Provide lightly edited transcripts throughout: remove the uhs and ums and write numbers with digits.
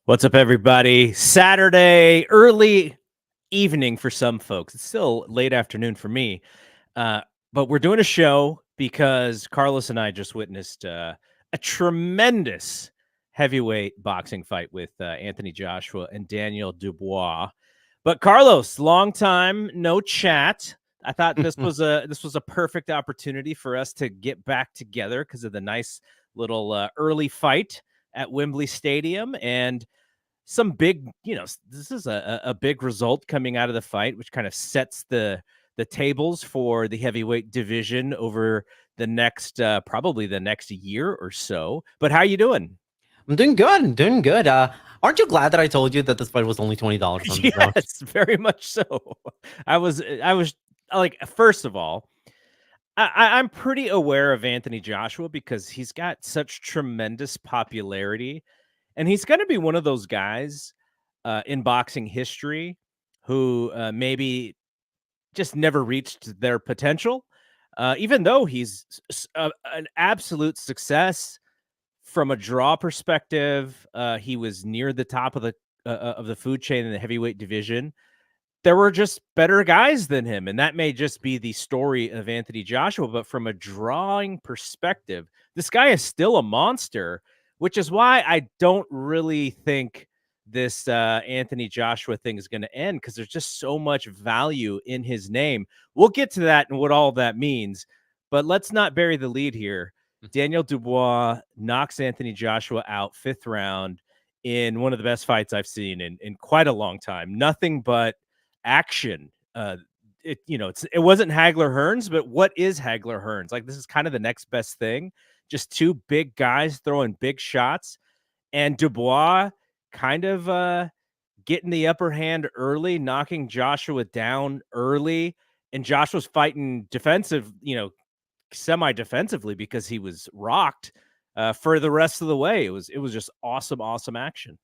What's up, everybody? Saturday, early evening for some folks. It's still late afternoon for me. But we're doing a show because Carlos and I just witnessed a tremendous heavyweight boxing fight with Anthony Joshua and Daniel Dubois. But Carlos, long time no chat. I thought this was a perfect opportunity for us to get back together because of the nice little early fight at Wembley Stadium and some big, this is a big result coming out of the fight, which kind of sets the tables for the heavyweight division over the next probably the next year or so. But how you doing? I'm doing good. I'm doing good. Aren't you glad that I told you that this fight was only $20 on the zone? Yes, very much so. I was like, first of all, I'm pretty aware of Anthony Joshua because he's got such tremendous popularity, and he's going to be one of those guys in boxing history who maybe just never reached their potential, even though he's an absolute success from a draw perspective. He was near the top of the food chain in the heavyweight division. There were just better guys than him, and that may just be the story of Anthony Joshua. But from a drawing perspective, this guy is still a monster, which is why I don't really think this Anthony Joshua thing is going to end, because there's just so much value in his name. We'll get to that and what all that means, but let's not bury the lead here. Daniel Dubois knocks Anthony Joshua out 5th round in one of the best fights I've seen in quite a long time. Nothing but action. It wasn't Hagler Hearns, but what is Hagler Hearns? Like, this is kind of the next best thing. Just two big guys throwing big shots, and Dubois kind of getting the upper hand early, knocking Joshua down early, and Joshua's fighting defensive, semi-defensively because he was rocked for the rest of the way. It was just awesome action.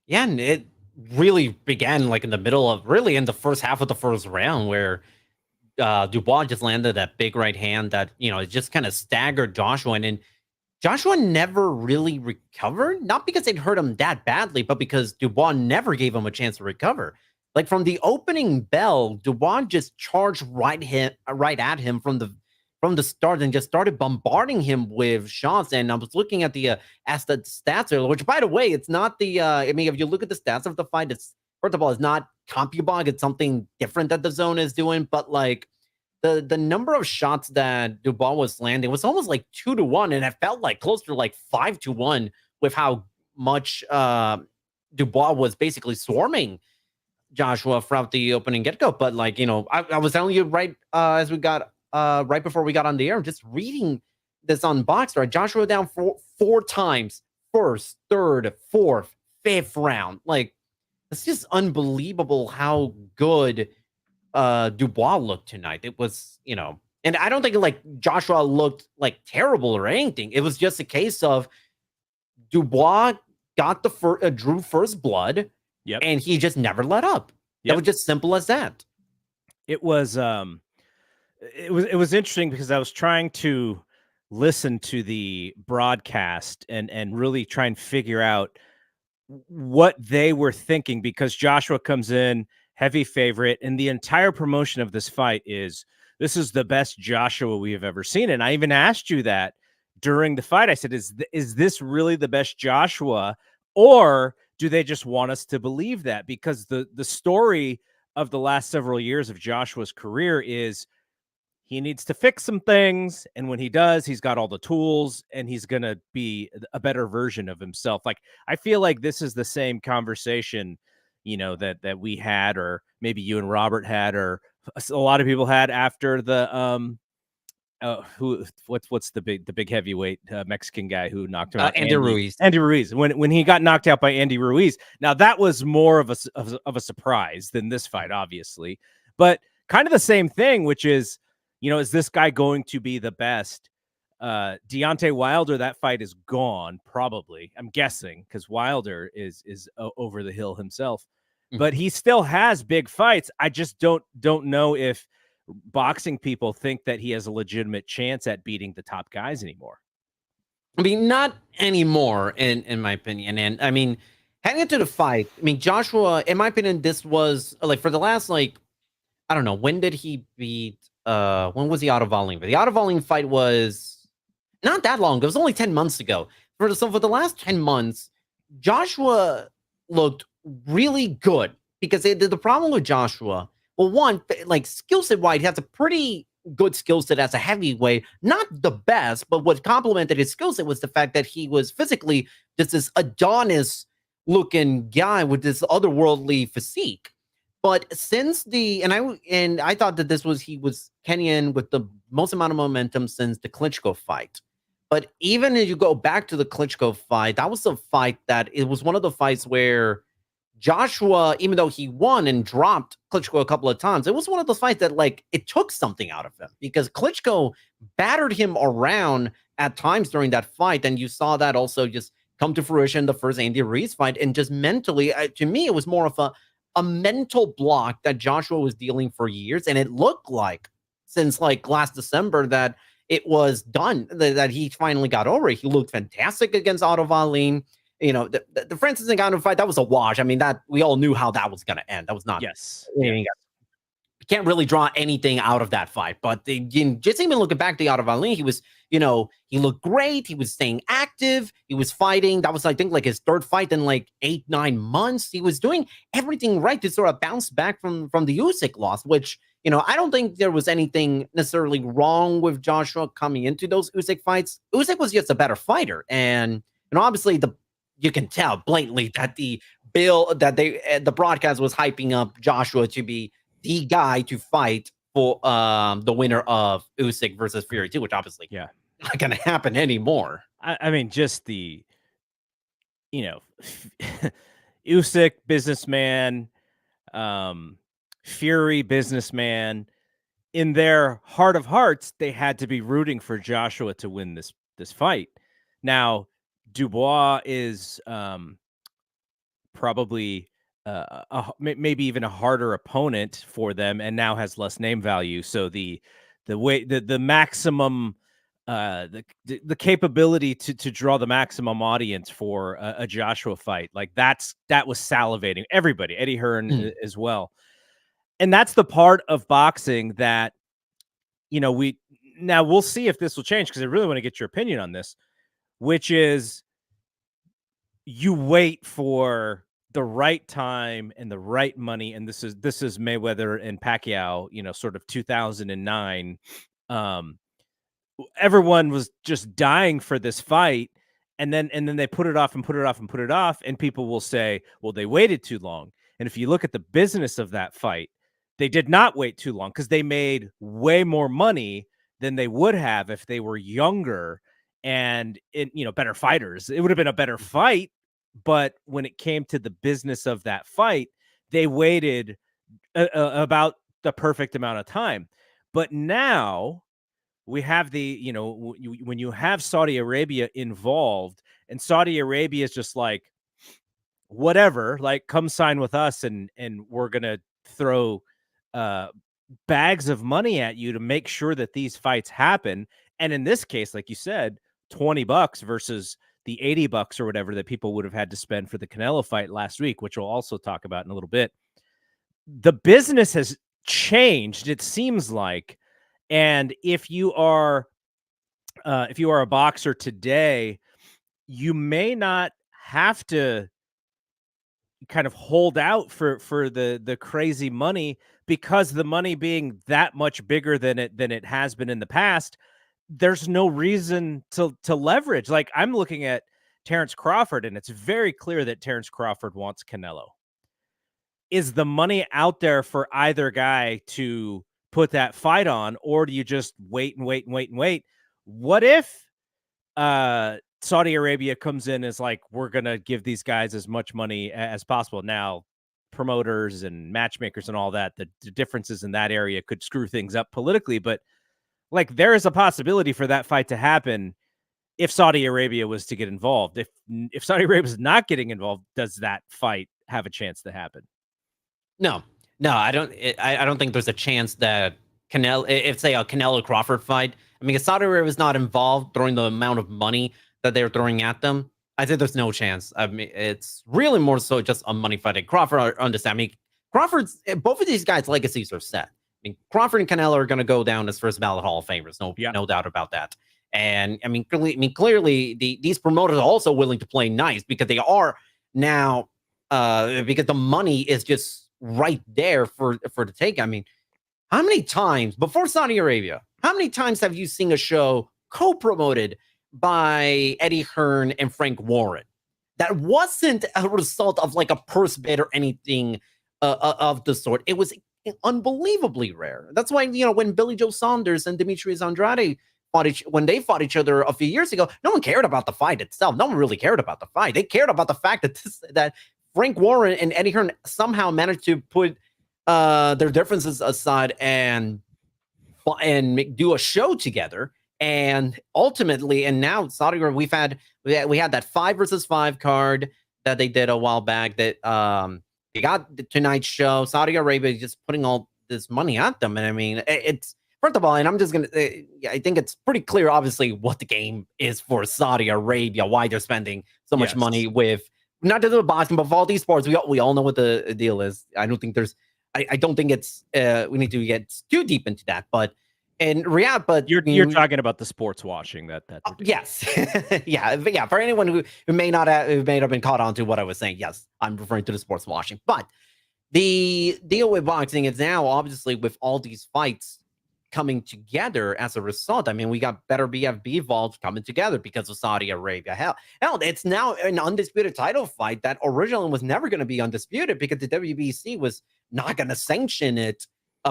Yeah, and it really began like in the middle of really in the first half of the first round where Dubois just landed that big right hand that it just kind of staggered Joshua, and then Joshua never really recovered. Not because it hurt him that badly, but because Dubois never gave him a chance to recover. Like from the opening bell, Dubois just charged right at him from the start and just started bombarding him with shots. And I was looking at the stats earlier, which by the way, it's not the. I mean, if you look at the stats of the fight, it's first of all, it's not CompuBog. It's something different that the zone is doing. But like the number of shots that Dubois was landing was almost like 2-1, and it felt like closer to like 5-1 with how much Dubois was basically swarming Joshua throughout the opening get go. But like I was telling you right as we got right before we got on the air, just reading this on Boxer, Joshua down four times, 1st, 3rd, 4th, 5th round. Like, it's just unbelievable how good Dubois looked tonight. It was, and I don't think like Joshua looked like terrible or anything. It was just a case of Dubois got the drew first blood, and he just never let up. It was just simple as that. It was it was interesting because I was trying to listen to the broadcast and really try and figure out what they were thinking, because Joshua comes in heavy favorite, and the entire promotion of this fight is, this is the best Joshua we have ever seen. And I even asked you that during the fight. I said, is this really the best Joshua, or do they just want us to believe that? Because the story of the last several years of Joshua's career is he needs to fix some things, and when he does, he's got all the tools, and he's going to be a better version of himself. Like, I feel like this is the same conversation, that we had, or maybe you and Robert had, or a lot of people had after the what's the big heavyweight Mexican guy who knocked him out? Andy Ruiz. Andy Ruiz. When he got knocked out by Andy Ruiz. Now, that was more of a surprise than this fight, obviously, but kind of the same thing, which is, is this guy going to be the best? Deontay Wilder, that fight is gone, probably. I'm guessing, because Wilder is over the hill himself, but he still has big fights. I just don't know if boxing people think that he has a legitimate chance at beating the top guys anymore. I mean, not anymore, in my opinion. And I mean, Heading into the fight, I mean, Joshua, in my opinion, this was like for the last like I don't know, when did he beat when was the Otto Wallin? The Otto Wallin fight was not that long. It was only 10 months ago. For the last 10 months, Joshua looked really good because the problem with Joshua, well, one, like skill set wise, he has a pretty good skill set as a heavyweight. Not the best, but what complemented his skill set was the fact that he was physically just this Adonis looking guy with this otherworldly physique. But since I thought that he was Kenyan with the most amount of momentum since the Klitschko fight. But even if you go back to the Klitschko fight, that was a fight that it was one of the fights where Joshua, even though he won and dropped Klitschko a couple of times, it was one of those fights that like it took something out of him because Klitschko battered him around at times during that fight, and you saw that also just come to fruition the first Andy Ruiz fight, and just mentally, to me, it was more of a mental block that Joshua was dealing for years, and it looked like since like last December that it was done, that he finally got over it. He looked fantastic against Otto Wallin. You know, the Francis Ngannou fight, that was a wash. I mean, that we all knew how that was going to end. That was not. Yes. You can't really draw anything out of that fight. But just even looking back to Otto Wallin, he was, you know, he looked great. He was staying active. He was fighting. That was, I think, like his third fight in like 8-9 months. He was doing everything right to sort of bounce back from the Usyk loss, which, you know, I don't think there was anything necessarily wrong with Joshua coming into those Usyk fights. Usyk was just a better fighter. And, you know, obviously you can tell blatantly that the broadcast was hyping up Joshua to be the guy to fight for the winner of Usyk versus Fury 2, which obviously not going to happen anymore. I mean, just the, you know, Usyk businessman, Fury businessman. In their heart of hearts, they had to be rooting for Joshua to win this fight. Now, Dubois is probably maybe even a harder opponent for them, and now has less name value. So the maximum the capability to draw the maximum audience for a Joshua fight, like that was salivating everybody, Eddie Hearn as well. And that's the part of boxing that, you know, we'll see if this will change, because I really want to get your opinion on this, which is you wait for the right time and the right money. And this is Mayweather and Pacquiao, you know, sort of 2009. Everyone was just dying for this fight. And then they put it off and put it off and put it off. And people will say, well, they waited too long. And if you look at the business of that fight, they did not wait too long, because they made way more money than they would have if they were younger and, you know, better fighters. It would have been a better fight. But when it came to the business of that fight, they waited about the perfect amount of time. But now we have when you have Saudi Arabia involved, and Saudi Arabia is just like, whatever, like, come sign with us, and we're going to throw bags of money at you to make sure that these fights happen. And in this case, like you said, $20 versus the $80 or whatever that people would have had to spend for the Canelo fight last week, which we'll also talk about in a little bit. The business has changed, it seems like. And if you are a boxer today, you may not have to kind of hold out for the crazy money, because the money being that much bigger than it has been in the past. There's no reason to leverage. Like, I'm looking at Terrence Crawford, and it's very clear that Terrence Crawford wants Canelo. Is the money out there for either guy to put that fight on, or do you just wait and wait and wait and wait? What if Saudi Arabia comes in as like, we're going to give these guys as much money as possible? Now, promoters and matchmakers and all that, the differences in that area could screw things up politically, but like, there is a possibility for that fight to happen if Saudi Arabia was to get involved. If Saudi Arabia is not getting involved, does that fight have a chance to happen? No, I don't think there's a chance that Canelo, if say a Canelo Crawford fight, I mean, if Saudi Arabia is not involved throwing the amount of money that they're throwing at them, I think there's no chance. I mean, it's really more so just a money fight. Crawford, understand. I mean, Crawford's both of these guys' legacies are set. I mean, Crawford and Canelo are going to go down as first ballot Hall of Famers. No doubt about that. And I mean, clearly, these promoters are also willing to play nice because they are now, because the money is just right there for the take. I mean, how many times before Saudi Arabia? How many times have you seen a show co-promoted by Eddie Hearn and Frank Warren that wasn't a result of like a purse bid or anything of the sort? It was unbelievably rare. That's why, when Billy Joe Saunders and Demetrius Andrade when they fought each other a few years ago, no one cared about the fight itself. No one really cared about the fight. They cared about the fact that Frank Warren and Eddie Hearn somehow managed to put their differences aside and do a show together. And ultimately, and now Saudi Arabia, we had that 5 versus 5 card that they did a while back. That they got tonight's show. Saudi Arabia is just putting all this money at them, and I mean, it's first of all, and I'm just gonna, I think it's pretty clear, obviously, what the game is for Saudi Arabia. Why they're spending so much money with not just with boxing, but for all these sports. We all know what the deal is. I don't think there's. I don't think it's. We need to get too deep into that, but. And Riyadh, but you're talking about the sports washing that yes, yeah. For anyone who may not have been caught on to what I was saying, yes, I'm referring to the sports washing. But the deal with boxing is now obviously with all these fights coming together as a result. I mean, we got better BFB vaults coming together because of Saudi Arabia. Hell, it's now an undisputed title fight that originally was never going to be undisputed because the WBC was not going to sanction it.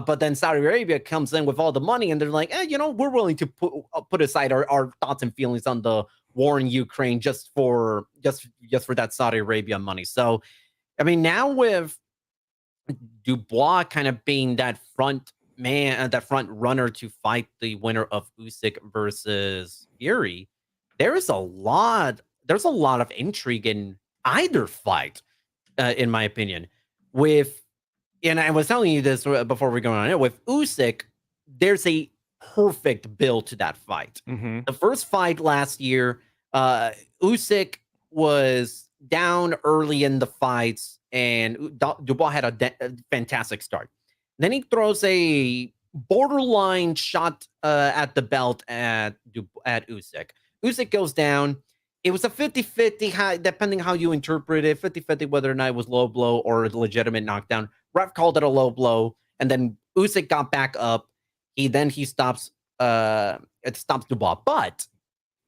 But then Saudi Arabia comes in with all the money, and they're like, we're willing to put aside our thoughts and feelings on the war in Ukraine just for that Saudi Arabia money. So, I mean, now with Dubois kind of being that front man, that front runner to fight the winner of Usyk versus Fury, there's a lot of intrigue in either fight, in my opinion. And I was telling you this before we go on it. With Usyk, there's a perfect build to that fight. Mm-hmm. The first fight last year, Usyk was down early in the fights, and Dubois had a fantastic start. Then he throws a borderline shot at the belt at Usyk. Usyk goes down. It was a 50-50, depending how you interpret it, 50-50 whether or not it was low blow or a legitimate knockdown. Ref called it a low blow, and then Usyk got back up. He stops Dubois. But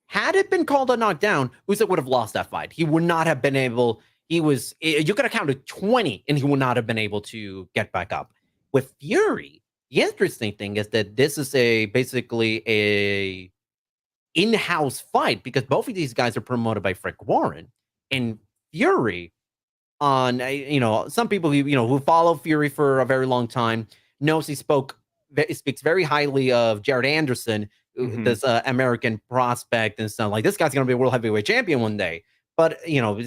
had it been called a knockdown, Usyk would have lost that fight. He would not have been able. You could have counted 20, and he would not have been able to get back up. With Fury, the interesting thing is that this is basically a in-house fight because both of these guys are promoted by Frank Warren. And Fury, some people who follow Fury for a very long time knows he speaks very highly of Jared Anderson, this American prospect, and stuff like this guy's going to be a world heavyweight champion one day. But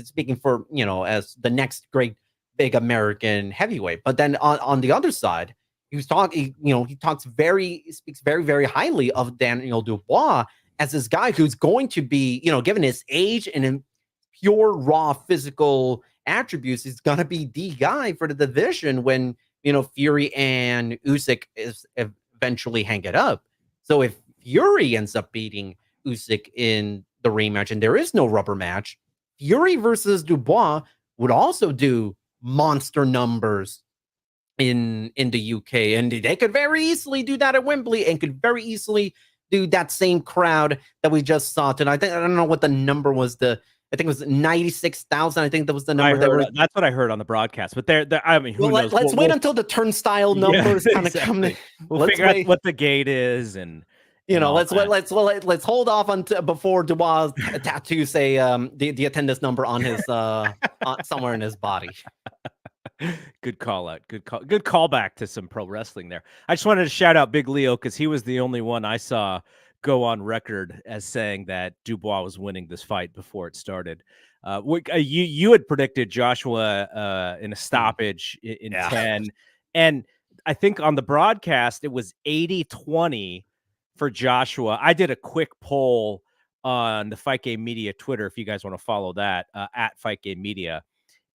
speaking for as the next great big American heavyweight. But then on the other side, he speaks very, very highly of Daniel Dubois as this guy who's going to be, given his age and in pure raw physical attributes, he's going to be the guy for the division when, Fury and Usyk eventually hang it up. So if Fury ends up beating Usyk in the rematch and there is no rubber match, Fury versus Dubois would also do monster numbers in the UK. And they could very easily do that at Wembley and could very easily do that same crowd that we just saw tonight. I don't know what the number was. I think it was 96,000. I think that was the number. That's what I heard on the broadcast. But I mean, who knows? Let's wait until the turnstile numbers kind of come in. We'll figure out what the gate is, and let's hold off until before Dubois tattoos say the attendance number on his somewhere in his body. Good call out. Good callback to some pro wrestling there. I just wanted to shout out Big Leo because he was the only one I saw go on record as saying that Dubois was winning this fight before it started. You had predicted Joshua in a stoppage in 10, and I think on the broadcast it was 80-20 for Joshua. I did a quick poll on the Fight Game Media Twitter, if you guys want to follow that, at Fight Game Media.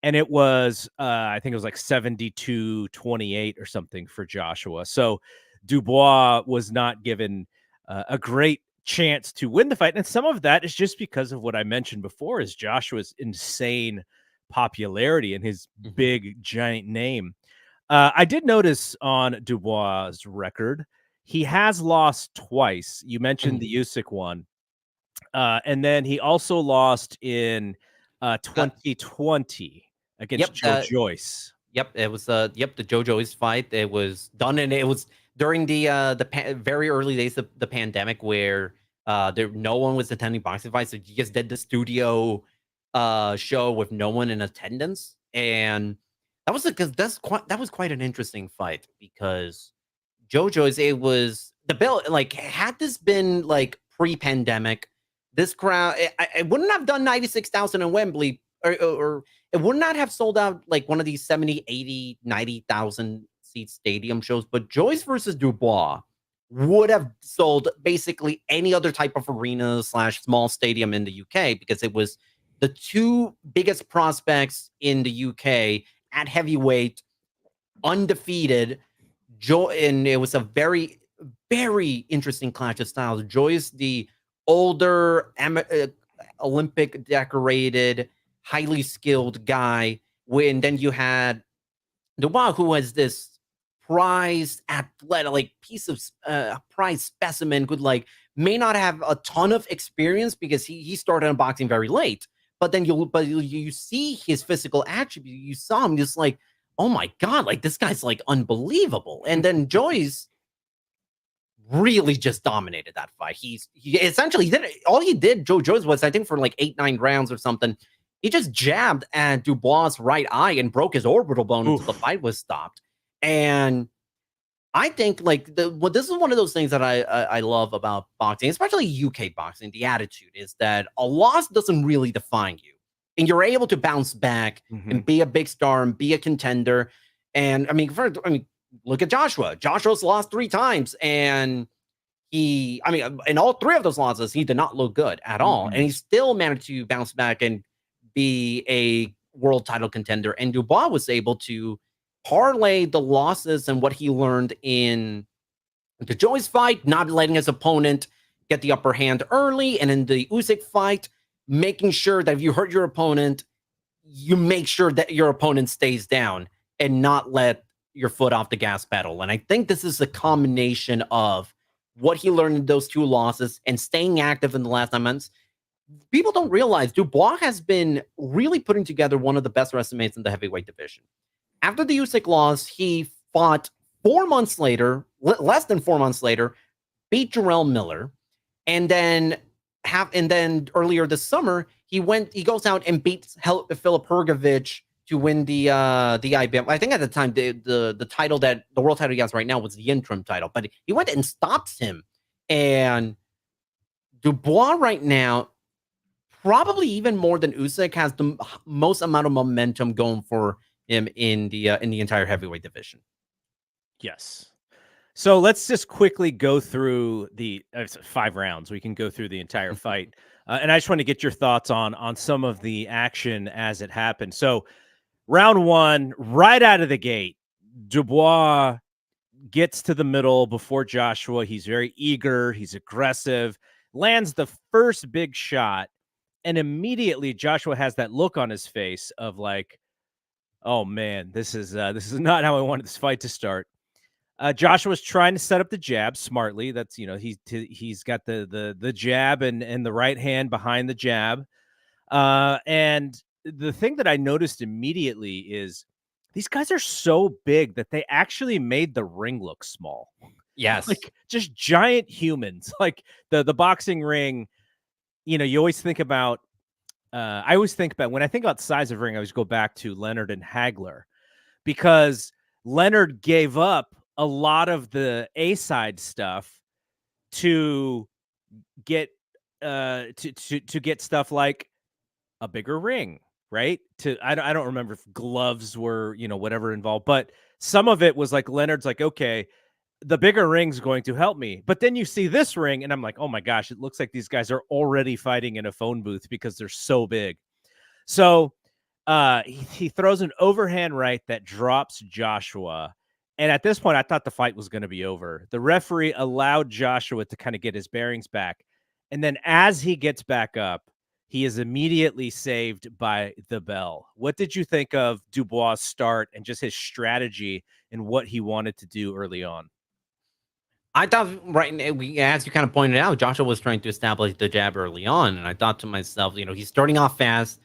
And it was, I think it was like 72-28 or something for Joshua. So Dubois was not given a great chance to win the fight. And some of that is just because of what I mentioned before, is Joshua's insane popularity and his big, giant name. I did notice on Dubois' record, he has lost twice. You mentioned the Usyk one. And then he also lost in 2020 against Joe Joyce. Yep, it was the Joe Joyce fight. It was done, and it was during the very early days of the pandemic, where no one was attending boxing fights. So you just did the studio show with no one in attendance, and that was quite an interesting fight, because Joe Joyce, it was the bill, like, had this been like pre-pandemic, this crowd, it wouldn't have done 96,000 in Wembley, or it would not have sold out like one of these 70, 80, 90,000 seat stadium shows. But Joyce versus Dubois would have sold basically any other type of arena / small stadium in the UK, because it was the two biggest prospects in the UK at heavyweight, undefeated. And it was a very, very interesting clash of styles. Joyce, the older Olympic decorated, highly skilled guy, when then you had Dubois, who was this prized athletic, like piece of prized specimen, could like may not have a ton of experience, because he started in boxing very late. But then you see his physical attribute. You saw him just like, oh my God, like this guy's like unbelievable. And then Joyce really just dominated that fight. He essentially did all he did. Joe Joyce was, I think, for like 8-9 rounds or something, he just jabbed at Dubois' right eye and broke his orbital bone until the fight was stopped. And I think like this is one of those things that I love about boxing, especially UK boxing. The attitude is that a loss doesn't really define you, and you're able to bounce back and be a big star and be a contender. And I mean, look at Joshua. Joshua's lost 3 times, and in all 3 of those losses, he did not look good at all, and he still managed to bounce back and be a world title contender. And Dubois was able to parlay the losses and what he learned in the Joyce fight, not letting his opponent get the upper hand early, and in the Usyk fight, making sure that if you hurt your opponent, you make sure that your opponent stays down and not let your foot off the gas pedal. And I think this is a combination of what he learned in those 2 losses and staying active in the last 9 months. People don't realize Dubois has been really putting together one of the best resumes in the heavyweight division. After the Usyk loss, he fought 4 months later, less than 4 months later, beat Jarrell Miller, and then earlier this summer he goes out and beats Filip Hrgović to win the IBM. I think at the time the title, that the world title he has right now, was the interim title, but he went and stops him. And Dubois right now, probably even more than Usyk, has the most amount of momentum going for him in the entire heavyweight division. Yes. So let's just quickly go through the 5 rounds. We can go through the entire fight. And I just want to get your thoughts on some of the action as it happened. So round 1, right out of the gate, Dubois gets to the middle before Joshua. He's very eager. He's aggressive, lands the first big shot. And immediately Joshua has that look on his face of like, oh man, this is not how I wanted this fight to start. Joshua's trying to set up the jab smartly. That's, he's got the jab and the right hand behind the jab. And the thing that I noticed immediately is these guys are so big that they actually made the ring look small. Yes. Like just giant humans. Like the boxing ring, you always think about, I always think about, when I think about size of ring, I always go back to Leonard and Hagler, because Leonard gave up a lot of the A-side stuff to get to get stuff like a bigger ring, right? I don't remember if gloves were, whatever involved, but some of it was like Leonard's like, okay, the bigger ring's going to help me. But then you see this ring, and I'm like, oh my gosh, it looks like these guys are already fighting in a phone booth because they're so big. So he throws an overhand right that drops Joshua. And at this point, I thought the fight was going to be over. The referee allowed Joshua to kind of get his bearings back. And then as he gets back up, he is immediately saved by the bell. What did you think of Dubois' start and just his strategy and what he wanted to do early on? I thought, as you kind of pointed out, Joshua was trying to establish the jab early on, and I thought to myself, he's starting off fast,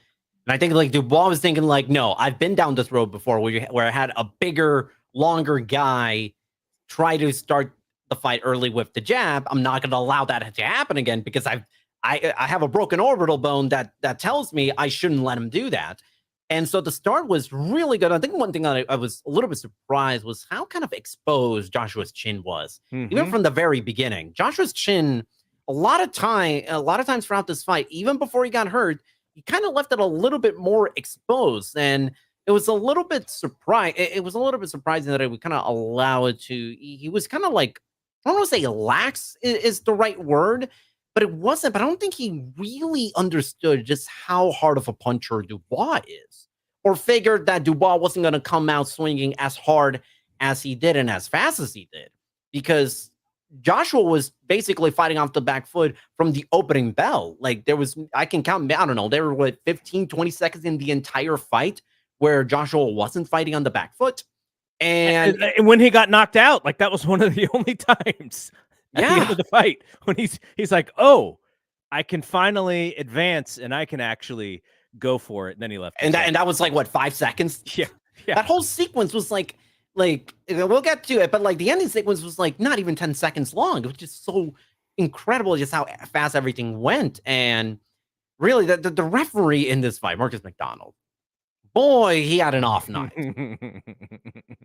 and I think like Dubois was thinking like, no, I've been down this road before where I had a bigger, longer guy try to start the fight early with the jab. I'm not going to allow that to happen again because I have a broken orbital bone that tells me I shouldn't let him do that. And so the start was really good. I think one thing that I was a little bit surprised was how kind of exposed Joshua's chin was. Even from the very beginning. Joshua's chin, a lot of times throughout this fight, even before he got hurt, he kind of left it a little bit more exposed. And it was a little bit it was a little bit surprising that it would kind of allow it to. He was kind of like, I don't want to say lax is the right word, but it wasn't. But I don't think he really understood just how hard of a puncher Dubois is, or figured that Dubois wasn't going to come out swinging as hard as he did and as fast as he did, because Joshua was basically fighting off the back foot from the opening bell. Like I can count, I don't know, there were 15, 20 seconds in the entire fight where Joshua wasn't fighting on the back foot. And when he got knocked out, like that was one of the only times at the end of the fight when he's like, oh, I can finally advance and I can actually go for it. And then he left. And that was like, what, 5 seconds? Yeah. That whole sequence was like we'll get to it, but like the ending sequence was like not even 10 seconds long. It was just so incredible just how fast everything went. And really the referee in this fight, Marcus McDonald, boy, he had an off night.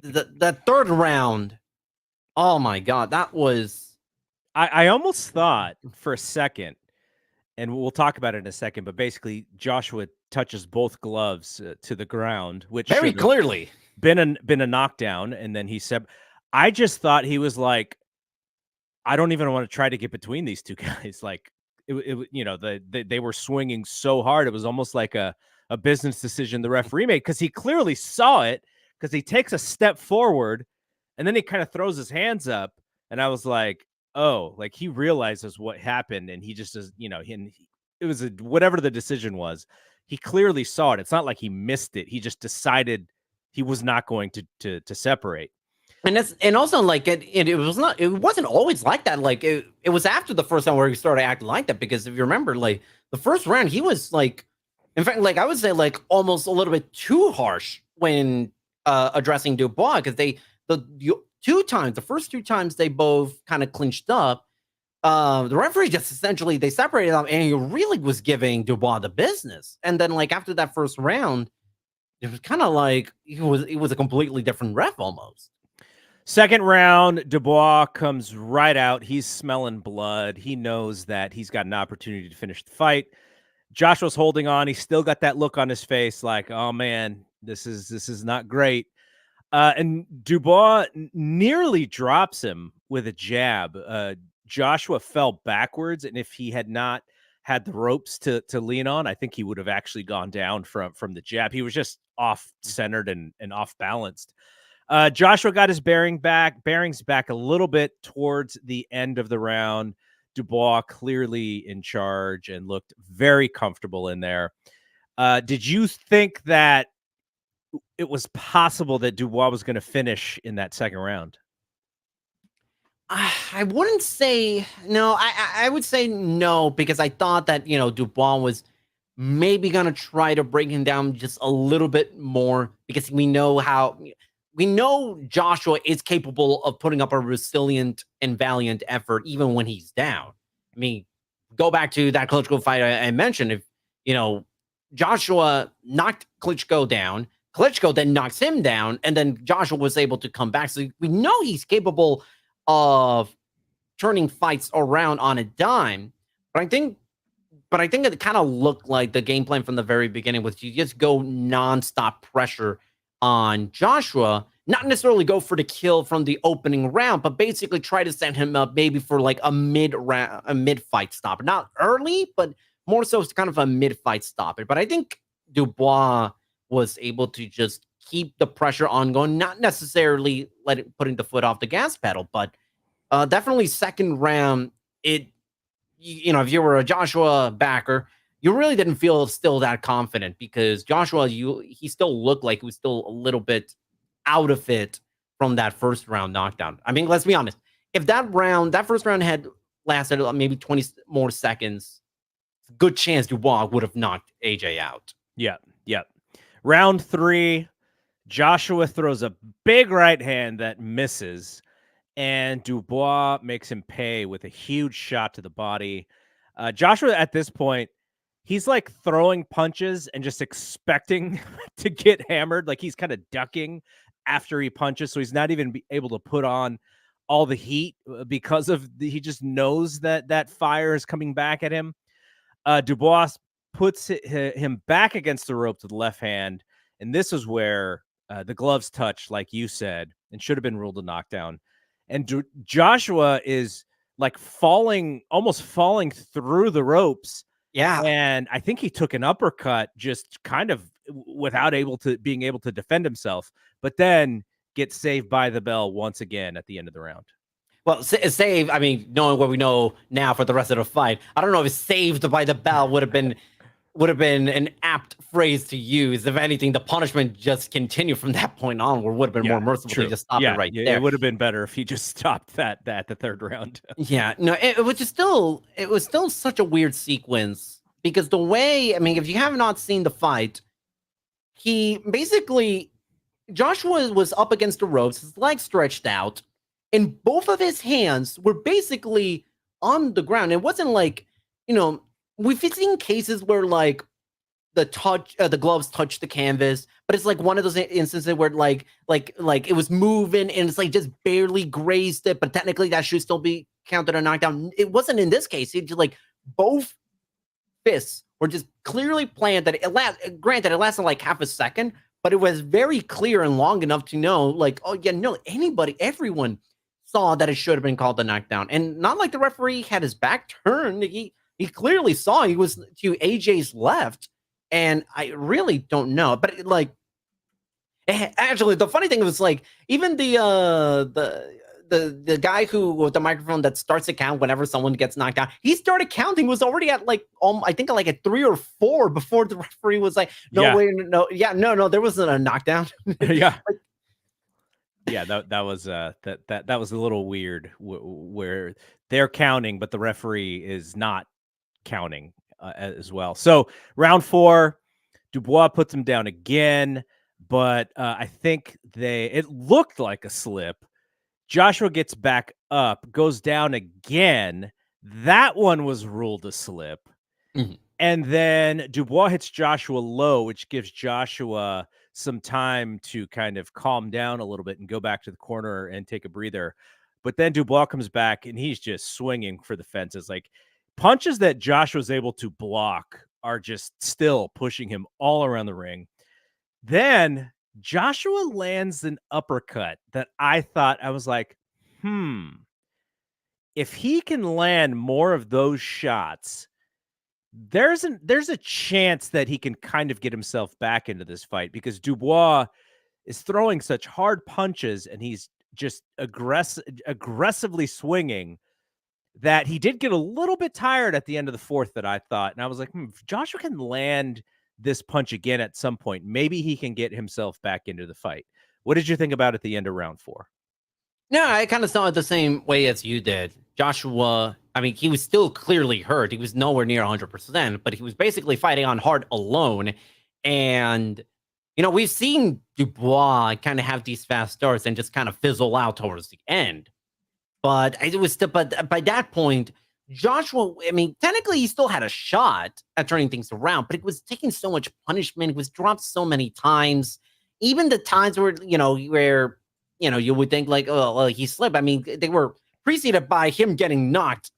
the third round, oh my God, that was... I almost thought for a second, and we'll talk about it in a second, but basically Joshua touches both gloves to the ground, which very clearly been a knockdown, and then he said, I just thought he was like, I don't even want to try to get between these two guys. Like they were swinging so hard, it was almost like a business decision the referee made, because he clearly saw it, because he takes a step forward and then he kind of throws his hands up, and I was like, oh, like he realizes what happened, and he just does, it was whatever the decision was, he clearly saw it. It's not like he missed it. He just decided he was not going to separate. And also like it wasn't always like that. Like it was after the first time where he started acting like that, because if you remember, like the first round, he was like, in fact, like I would say like almost a little bit too harsh when addressing Dubois, because the first two times they both kind of clinched up, the referee just essentially, they separated them, and he really was giving Dubois the business. And then like after that first round, it was kind of like it was a completely different ref almost. Second round, Dubois comes right out. He's smelling blood. He knows that he's got an opportunity to finish the fight. Joshua's holding on. He's still got that look on his face like, oh man, this is not great. And Dubois nearly drops him with a jab. Joshua fell backwards, and if he had not had the ropes to lean on, I think he would have actually gone down from the jab. He was just off-centered and off-balanced. Joshua got his bearings back a little bit towards the end of the round. Dubois clearly in charge and looked very comfortable in there. Did you think that it was possible that Dubois was going to finish in that second round? I wouldn't say no. I would say no, because I thought that, Dubois was maybe going to try to bring him down just a little bit more, because we know Joshua is capable of putting up a resilient and valiant effort even when he's down. I mean, go back to that Klitschko fight I mentioned. If, Joshua knocked Klitschko down, Klitschko then knocks him down, and then Joshua was able to come back. So we know he's capable of turning fights around on a dime. But I think it kind of looked like the game plan from the very beginning was you just go nonstop pressure on Joshua, not necessarily go for the kill from the opening round, but basically try to set him up maybe for like a mid-fight stopper. Not early, but more so it's kind of a mid-fight stopper. But I think Dubois was able to just keep the pressure ongoing, not necessarily putting the foot off the gas pedal, but definitely second round, if you were a Joshua backer, you really didn't feel still that confident because Joshua, he still looked like he was still a little bit out of it from that first round knockdown. I mean, let's be honest. If that first round had lasted maybe 20 more seconds, good chance Dubois would have knocked AJ out. Yeah. Round 3, Joshua throws a big right hand that misses, and Dubois makes him pay with a huge shot to the body. Joshua, at this point, he's like throwing punches and just expecting to get hammered. Like he's kind of ducking after he punches. So he's not even able to put on all the heat because he just knows that fire is coming back at him. Dubois puts him back against the rope to the left hand. And this is where the gloves touch, like you said, and should have been ruled a knockdown. And Joshua is like almost falling through the ropes. Yeah. And I think he took an uppercut just kind of without being able to defend himself, but then gets saved by the bell once again at the end of the round. Well, save, I mean, knowing what we know now for the rest of the fight, I don't know if saved by the bell would have been an apt phrase to use. If anything, the punishment just continued from that point onward would have been more merciful to just stop it right there. It would have been better if he just stopped that the third round. Yeah, no, it was still such a weird sequence because the way, I mean, if you have not seen the fight, Joshua was up against the ropes, his legs stretched out, and both of his hands were basically on the ground. It wasn't like, we've seen cases where like the gloves touch the canvas, but it's like one of those instances where like it was moving and it's like just barely grazed it, but technically that should still be counted a knockdown. It wasn't in this case. It just like both fists were just clearly planted. Granted, it lasted like half a second, but it was very clear and long enough to know, like, oh yeah, no, everyone saw that it should have been called a knockdown, and not like the referee had his back turned. He clearly saw he was to AJ's left, and I really don't know. But like, actually, the funny thing was like even the guy who with the microphone that starts to count whenever someone gets knocked out, he started counting, was already at like I think like at 3 or 4 before the referee was like, no, there wasn't a knockdown. Yeah. Yeah, that was that was a little weird where they're counting, but the referee is not counting as well. So round 4, Dubois puts him down again, but I think it looked like a slip. Joshua gets back up, goes down again. That one was ruled a slip. Mm-hmm. And then Dubois hits Joshua low, which gives Joshua some time to kind of calm down a little bit and go back to the corner and take a breather. But then Dubois comes back and he's just swinging for the fences. Like punches that Joshua's able to block are just still pushing him all around the ring. Then Joshua lands an uppercut that I was like, if he can land more of those shots, there's a chance that he can kind of get himself back into this fight, because Dubois is throwing such hard punches and he's just aggressively swinging that he did get a little bit tired at the end of the fourth, that I thought. And I was like, if Joshua can land this punch again at some point, maybe he can get himself back into the fight. What did you think about at the end of round 4? No, I kind of saw it the same way as you did. Joshua, I mean, he was still clearly hurt. He was nowhere near 100%, but he was basically fighting on hard alone. And, we've seen Dubois kind of have these fast starts and just kind of fizzle out towards the end. But but by that point, Joshua, I mean, technically he still had a shot at turning things around, but it was taking so much punishment. It was dropped so many times. Even the times where, you would think like, oh, well, he slipped. I mean, they were preceded by him getting knocked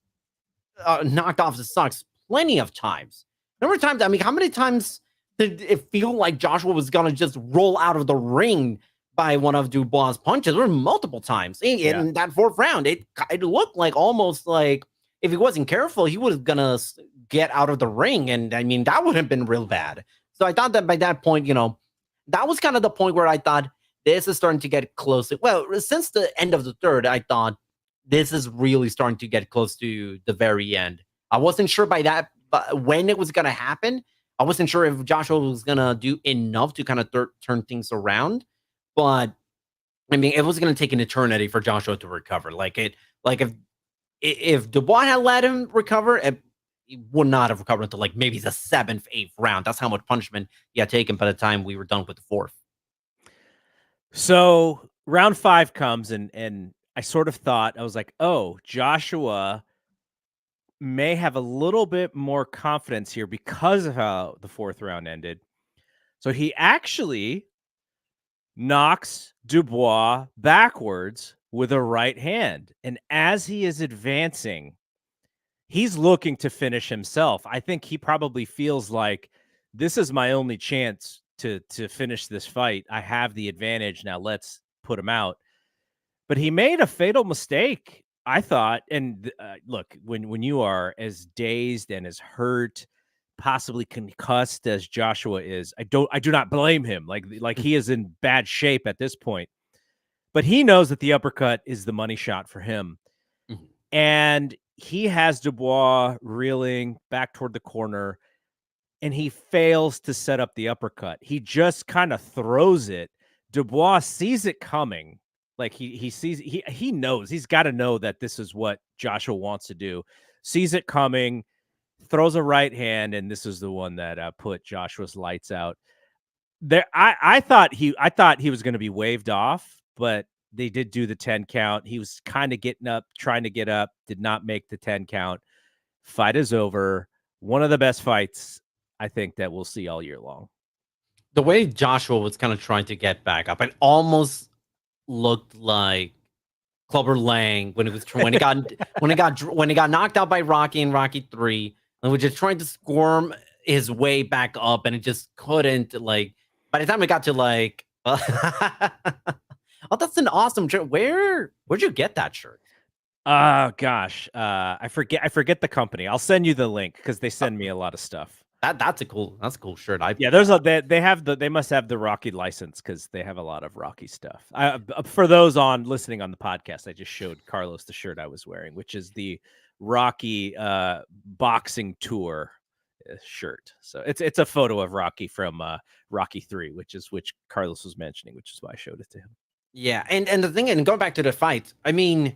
off the socks plenty of times. Number of times, I mean, how many times did it feel like Joshua was going to just roll out of the ring by one of Dubois' punches, or multiple times in that fourth round. It looked like almost like if he wasn't careful, he was gonna get out of the ring, and I mean that would have been real bad. So I thought that by that point, that was kind of the point where I thought this is starting to get close. Well, since the end of the third, I thought this is really starting to get close to the very end. I wasn't sure by that, but when it was gonna happen. I wasn't sure if Joshua was gonna do enough to kind of turn things around, but I mean, it was gonna take an eternity for Joshua to recover. Like if Dubois had let him recover, he would not have recovered until like maybe the 7th, 8th round. That's how much punishment he had taken by the time we were done with the 4th. So round 5 comes, and I sort of thought, I was like, oh, Joshua may have a little bit more confidence here because of how the 4th round ended. So he actually knocks Dubois backwards with a right hand. And as he is advancing, he's looking to finish himself. I think he probably feels like this is my only chance to finish this fight. I have the advantage. Now let's put him out. But he made a fatal mistake, I thought. And look, when you are as dazed and as hurt, possibly concussed as Joshua is, I do not blame him. Like he is in bad shape at this point. But he knows that the uppercut is the money shot for him. Mm-hmm. And he has Dubois reeling back toward the corner, and he fails to set up the uppercut. He just kind of throws it. Dubois sees it coming. Like he knows, he's got to know that this is what Joshua wants to do. Sees it coming, throws a right hand, and this is the one that put Joshua's lights out. There, I thought he was going to be waved off, but they did do the 10 count. He was kind of getting up, trying to get up, did not make the 10 count. Fight is over. One of the best fights I think that we'll see all year long. The way Joshua was kind of trying to get back up, it almost looked like Clubber Lang when he got knocked out by Rocky in Rocky 3, and was just trying to squirm his way back up, and it just couldn't. Like by the time it got to like, oh, that's an awesome shirt. Where'd you get that shirt? Gosh, I forget the company. I'll send you the link because they send me a lot of stuff. That's a cool shirt. They must have the Rocky license because they have a lot of Rocky stuff. For those listening on the podcast, I just showed Carlos the shirt I was wearing, which is the Rocky boxing tour shirt. So it's a photo of Rocky from Rocky 3, which Carlos was mentioning, which is why I showed it to him. Yeah, and the thing, and going back to the fight, I mean,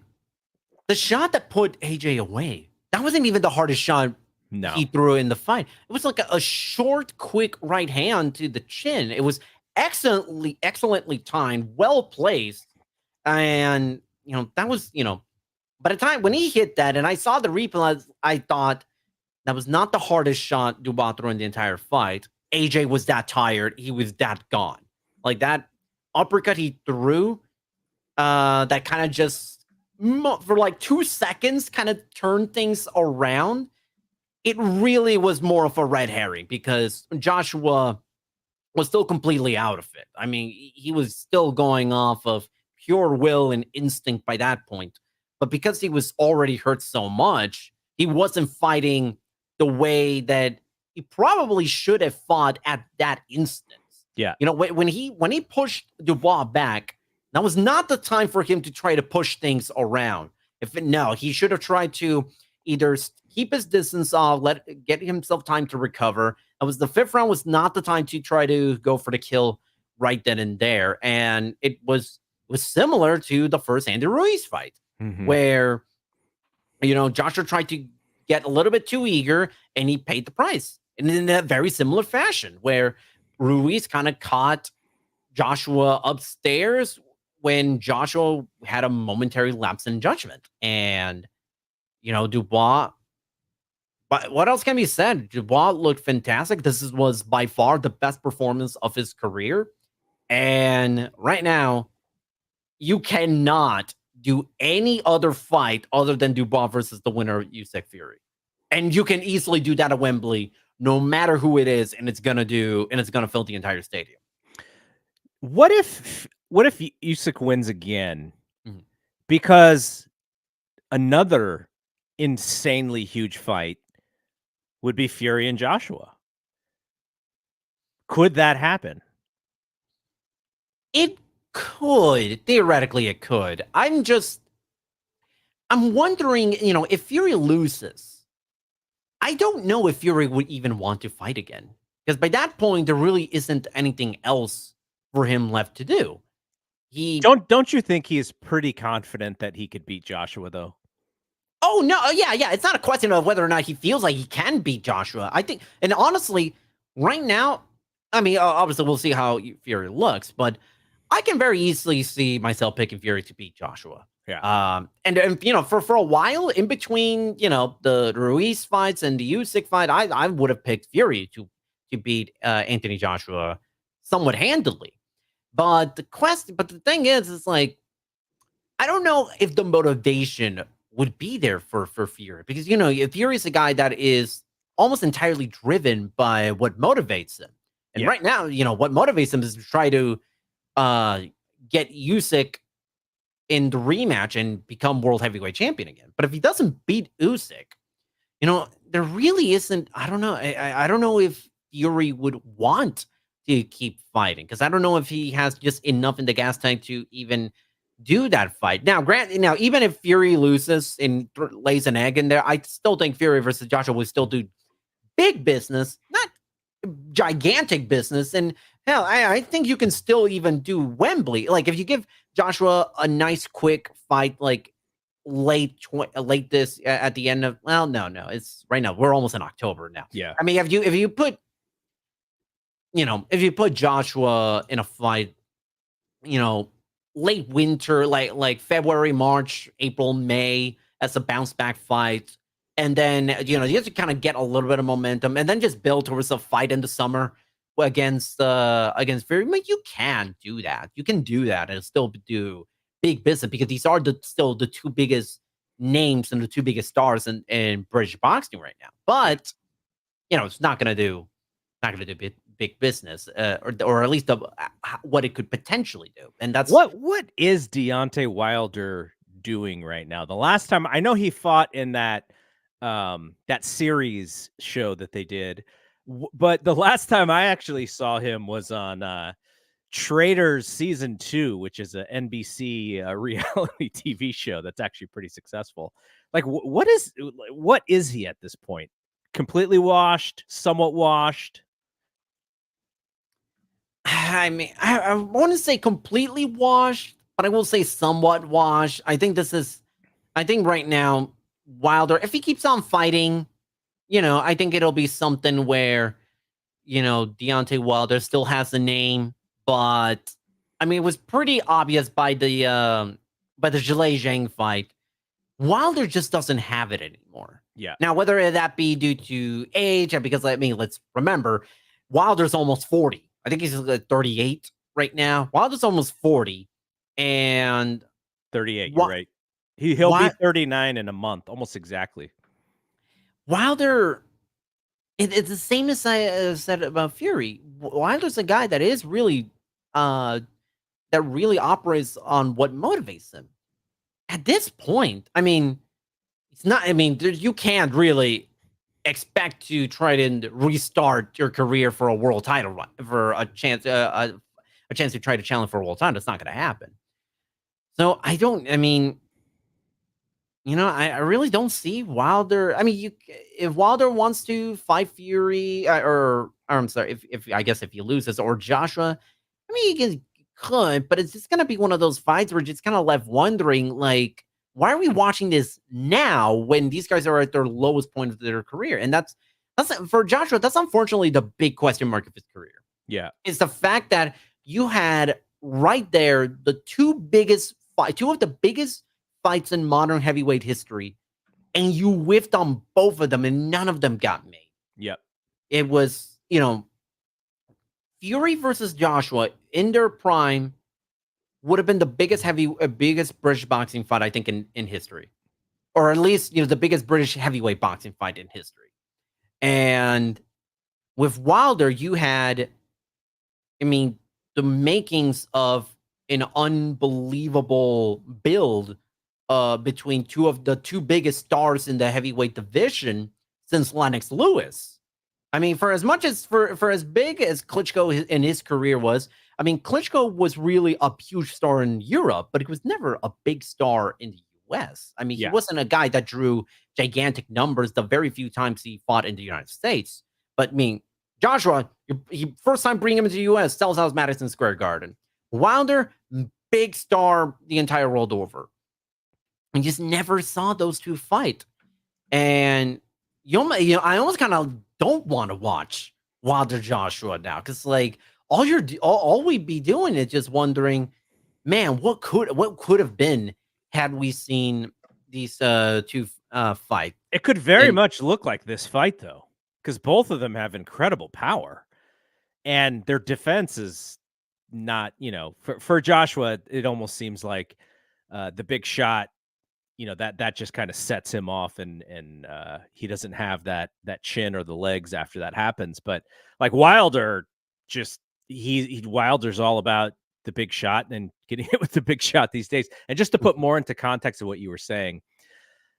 the shot that put AJ away, that wasn't even the hardest shot. No. He threw in the fight. It was like a short, quick right hand to the chin. It was excellently timed, well placed. And, that was, by the time when he hit that and I saw the replay, I thought that was not the hardest shot Dubois threw in the entire fight. AJ was that tired. He was that gone. Like that uppercut he threw, that kind of just, for like 2 seconds, kind of turned things around. It really was more of a red herring because Joshua was still completely out of it. I mean, he was still going off of pure will and instinct by that point. But because he was already hurt so much, he wasn't fighting the way that he probably should have fought at that instance. Yeah. When he pushed Dubois back, that was not the time for him to try to push things around. He should have tried to either keep his distance off, get himself time to recover. It was the 5th round was not the time to try to go for the kill right then and there. And it was similar to the first Andy Ruiz fight, where Joshua tried to get a little bit too eager and he paid the price. And in a very similar fashion, where Ruiz kind of caught Joshua upstairs when Joshua had a momentary lapse in judgment. And Dubois, but what else can be said? Dubois looked fantastic. This was by far the best performance of his career. And right now, you cannot do any other fight other than Dubois versus the winner of Usyk Fury. And you can easily do that at Wembley, no matter who it is, and it's gonna fill the entire stadium. What if Usyk wins again? Mhm. Because another insanely huge fight would be Fury and Joshua. Could that happen? It could. Theoretically, it could. I'm wondering, if Fury loses, I don't know if Fury would even want to fight again. Because by that point, there really isn't anything else for him left to do. He Don't you think he's pretty confident that he could beat Joshua though? Oh, no, yeah, it's not a question of whether or not he feels like he can beat Joshua. I think and honestly, right now, I mean, obviously, we'll see how Fury looks, but I can very easily see myself picking Fury to beat Joshua. Yeah. And for a while, in between, the Ruiz fights and the Usyk fight, I would have picked Fury to beat, Anthony Joshua somewhat handily. But the thing is like, I don't know if the motivation would be there for Fury because if Fury is a guy that is almost entirely driven by what motivates him, and Yeah. right now, what motivates him is to try to uh, get Usyk in the rematch and become world heavyweight champion again. But if he doesn't beat Usyk, there really isn't. I don't know. I don't know if Fury would want to keep fighting because I don't know if he has just enough in the gas tank to even do that fight. Now, even if Fury loses and lays an egg in there, I still think Fury versus Joshua would still do big business, not gigantic business. And hell, I think you can still even do Wembley. Like if you give Joshua a nice quick fight, like late this at the end of no, it's right now. We're almost in October now. Yeah. I mean, if you put Joshua in a fight, you know, late winter, like February, March, April, May, as a bounce back fight. And then, you have to kind of get a little bit of momentum and then just build towards a fight in the summer against Fury. I mean, you can do that. You can do that and still do big business because these are still the two biggest names and the two biggest stars in British boxing right now. But, it's not gonna do big business, or at least what it could potentially do, and that's What is Deontay Wilder doing right now? The last time I know he fought in that series show that they did, but the last time I actually saw him was on Traitors season 2, which is a NBC reality TV show that's actually pretty successful. Like, what is he at this point? Completely washed, somewhat washed. I mean, I want to say completely washed, but I will say somewhat washed. I think right now, Wilder, if he keeps on fighting, I think it'll be something where, Deontay Wilder still has the name, but I mean, it was pretty obvious by the Zhilei Zhang fight. Wilder just doesn't have it anymore. Yeah. Now, whether that be due to age, because I mean, let's remember, Wilder's almost 40. I think he's at 38 right now. Wilder's almost 40, and 38, you're what? right. He'll be What 39 in a month, almost exactly. Wilder? It's the same as I said about Fury. Wilder's a guy that is really, that really operates on what motivates him. At this point, I mean, it's not. I mean, you can't really expect to try to restart your career for a world title run for a chance to try to challenge for a world title. That's not going to happen. So I don't. I mean, I really don't see Wilder. I mean, if Wilder wants to fight Fury, or I'm sorry, if I guess if he loses or Joshua, I mean, he could, but it's just gonna be one of those fights where you're just kind of left wondering, like, why are we watching this now when these guys are at their lowest point of their career? And that's for Joshua. That's unfortunately the big question mark of his career. Yeah. Is the fact that you had right there the two of the biggest fights in modern heavyweight history, and you whiffed on both of them, and none of them got made. Yep. It was, Fury versus Joshua in their prime would have been the biggest British boxing fight, I think, in history, or at least the biggest British heavyweight boxing fight in history. And with Wilder, you had, I mean, the makings of an unbelievable build between two of the two biggest stars in the heavyweight division since Lennox Lewis. I mean, for as much as for as big as Klitschko in his career was, I mean, Klitschko was really a huge star in Europe, but he was never a big star in the US. I mean, he Yeah. wasn't a guy that drew gigantic numbers the very few times he fought in the United States. But I mean, Joshua, he first time bringing him to the US, sells out Madison Square Garden. Wilder, big star the entire world over. And just never saw those two fight. And I almost kind of don't want to watch Wilder Joshua now, because like all we'd be doing is just wondering, man, what could have been had we seen these two fight. It could very much look like this fight, though, because both of them have incredible power, and their defense is not, for Joshua, it almost seems like the big shot, that just kind of sets him off, and he doesn't have that chin or the legs after that happens. But like Wilder, just Wilder's all about the big shot and getting hit with the big shot these days. And just to put more into context of what you were saying,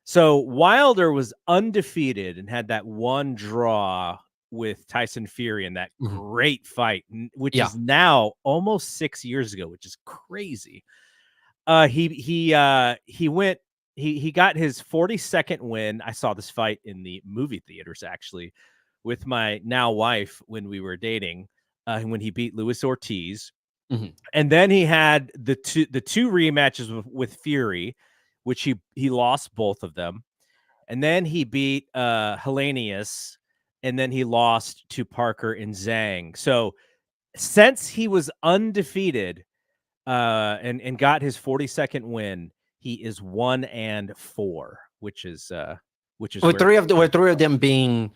so Wilder was undefeated and had that one draw with Tyson Fury in that great fight, which is now almost 6 years ago, which is crazy. He got his 42nd win. I saw this fight in the movie theaters, actually, with my now wife when we were dating, when he beat Luis Ortiz. And then he had the two rematches with Fury, which he lost both of them. And then he beat Helenius, and then he lost to Parker and Zhang. So since he was undefeated and got his 42nd win, he is 1-4, which is with three of them being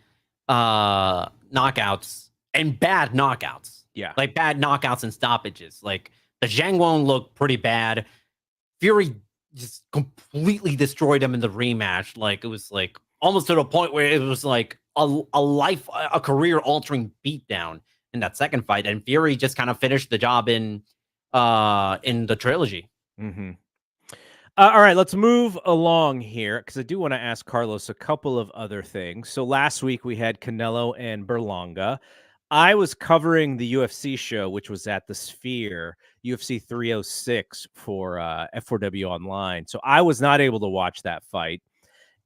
knockouts and bad knockouts. Yeah, like bad knockouts and stoppages. Like the Zhang one looked pretty bad. Fury just completely destroyed him in the rematch. Like it was like almost to the point where it was like a career altering beatdown in that second fight, and Fury just kind of finished the job in the trilogy. All right, let's move along here, because I do want to ask Carlos a couple of other things. So last week we had Canelo and Berlanga. I was covering the UFC show, which was at the Sphere, UFC 306 for F4W Online. So I was not able to watch that fight.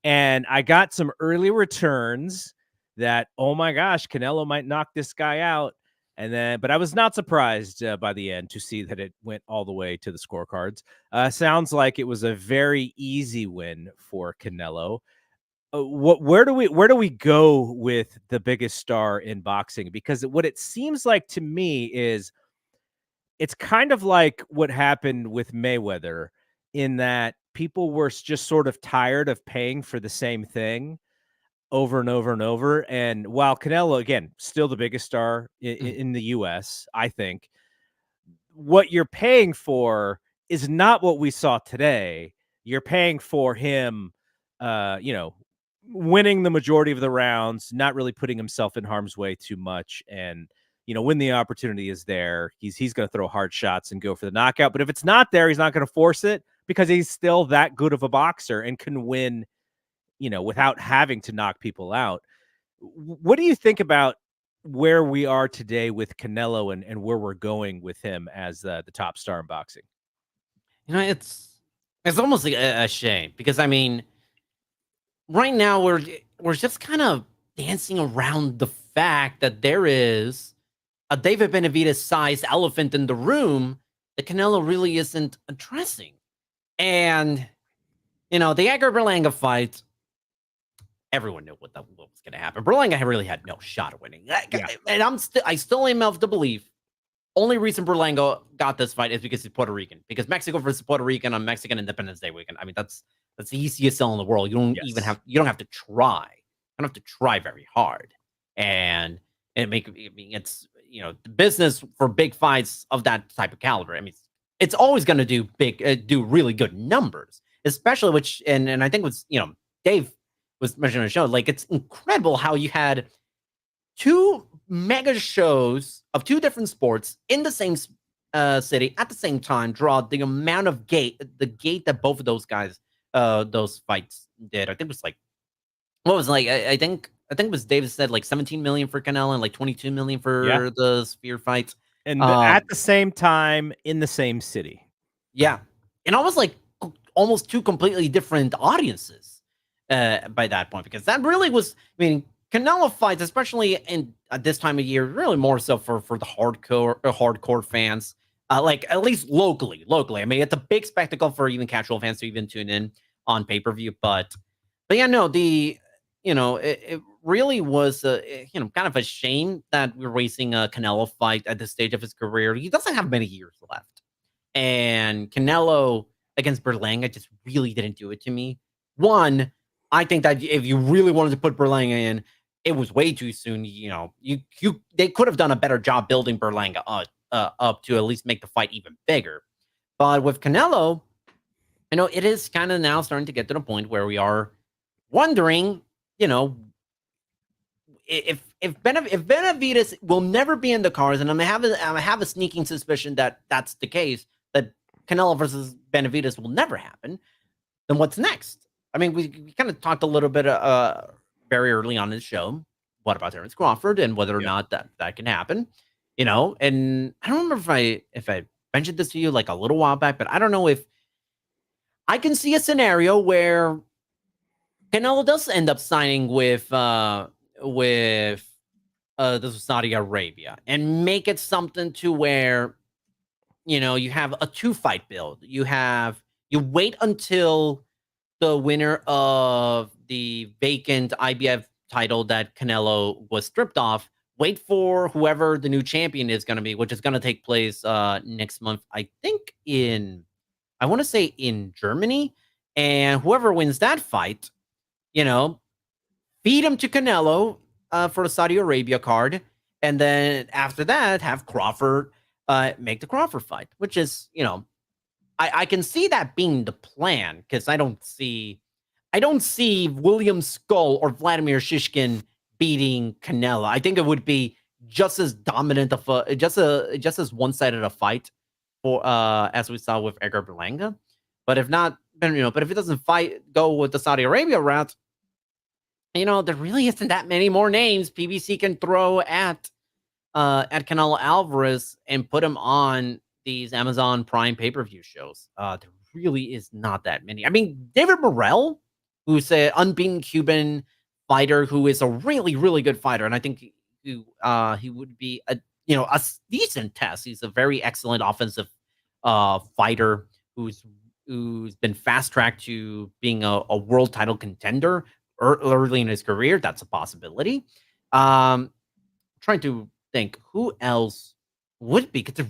And I got some early returns that, oh my gosh, Canelo might knock this guy out. But I was not surprised by the end to see that it went all the way to the scorecards. Sounds like it was a very easy win for Canelo. Where do we go with the biggest star in boxing? Because what it seems like to me is it's kind of like what happened with Mayweather, in that people were just sort of tired of paying for the same thing over and over and over. And while Canelo, again, still the biggest star in the US, I think what you're paying for is not what we saw today. You're paying for him, winning the majority of the rounds, not really putting himself in harm's way too much. And, when the opportunity is there, he's going to throw hard shots and go for the knockout. But if it's not there, he's not going to force it, because he's still that good of a boxer and can win, without having to knock people out. What do you think about where we are today with Canelo and where we're going with him as the top star in boxing? It's almost like a shame, because I mean, right now we're just kind of dancing around the fact that there is a David Benavidez-sized elephant in the room that Canelo really isn't addressing. And the Edgar Berlanga fight, everyone knew what was going to happen. Berlanga really had no shot at winning. And I still am of the belief, only reason Berlanga got this fight is because he's Puerto Rican. Because Mexico versus Puerto Rican on Mexican Independence Day weekend. I mean, that's the easiest sell in the world. You don't you don't have to try. You don't have to try very hard. And it's the business for big fights of that type of caliber. I mean, it's always going to do really good numbers, especially and I think was Dave was mentioning on the show. Like, it's incredible how you had two mega shows of two different sports in the same city at the same time draw the amount of the gate that both of those guys, those fights did. I think it was like what was it, like I think it was Davis said like 17 million for Canelo and like 22 million Yeah. for the Sphere fights. And at the same time in the same city. Yeah, and almost like almost two completely different audiences by that point, because that really was. I mean, Canelo fights, especially in at this time of year, really more so for the hardcore fans. Like at least locally. I mean, it's a big spectacle for even casual fans to even tune in on pay per view. But yeah, no, it really was kind of a shame that we're racing a Canelo fight at this stage of his career. He doesn't have many years left. And Canelo against Berlanga just really didn't do it to me. One, I think that if you really wanted to put Berlanga in, it was way too soon. They could have done a better job building Berlanga up to at least make the fight even bigger. But with Canelo, it is kind of now starting to get to the point where we are wondering, if Benavides will never be in the cards, and I have a sneaking suspicion that that's the case, that Canelo versus Benavides will never happen, then what's next? I mean, we kind of talked a little bit very early on in the show. What about Terrence Crawford and whether or not that can happen? And I don't remember if I mentioned this to you like a little while back, but I don't know if I can see a scenario where Canelo does end up signing with this was Saudi Arabia and make it something to where you have a 2-fight build. You wait until the winner of the vacant IBF title that Canelo was stripped off. Wait for whoever the new champion is going to be, which is going to take place next month. I think I want to say in Germany, and whoever wins that fight, feed him to Canelo for the Saudi Arabia card, and then after that, have Crawford make the Crawford fight, which is, I can see that being the plan, because I don't see William Skull or Vladimir Shishkin beating Canelo. I think it would be just as dominant of just as one-sided a fight for as we saw with Edgar Berlanga. But if not, but if it doesn't go with the Saudi Arabia route, there really isn't that many more names PBC can throw at Canelo Alvarez and put him on these Amazon Prime pay-per-view shows. There really is not that many. I mean, David Morrell, who's an unbeaten Cuban fighter who is a really, really good fighter, and I think he would be a decent test. He's a very excellent offensive fighter who's been fast-tracked to being a world title contender early in his career. That's a possibility. Trying to think who else would be, because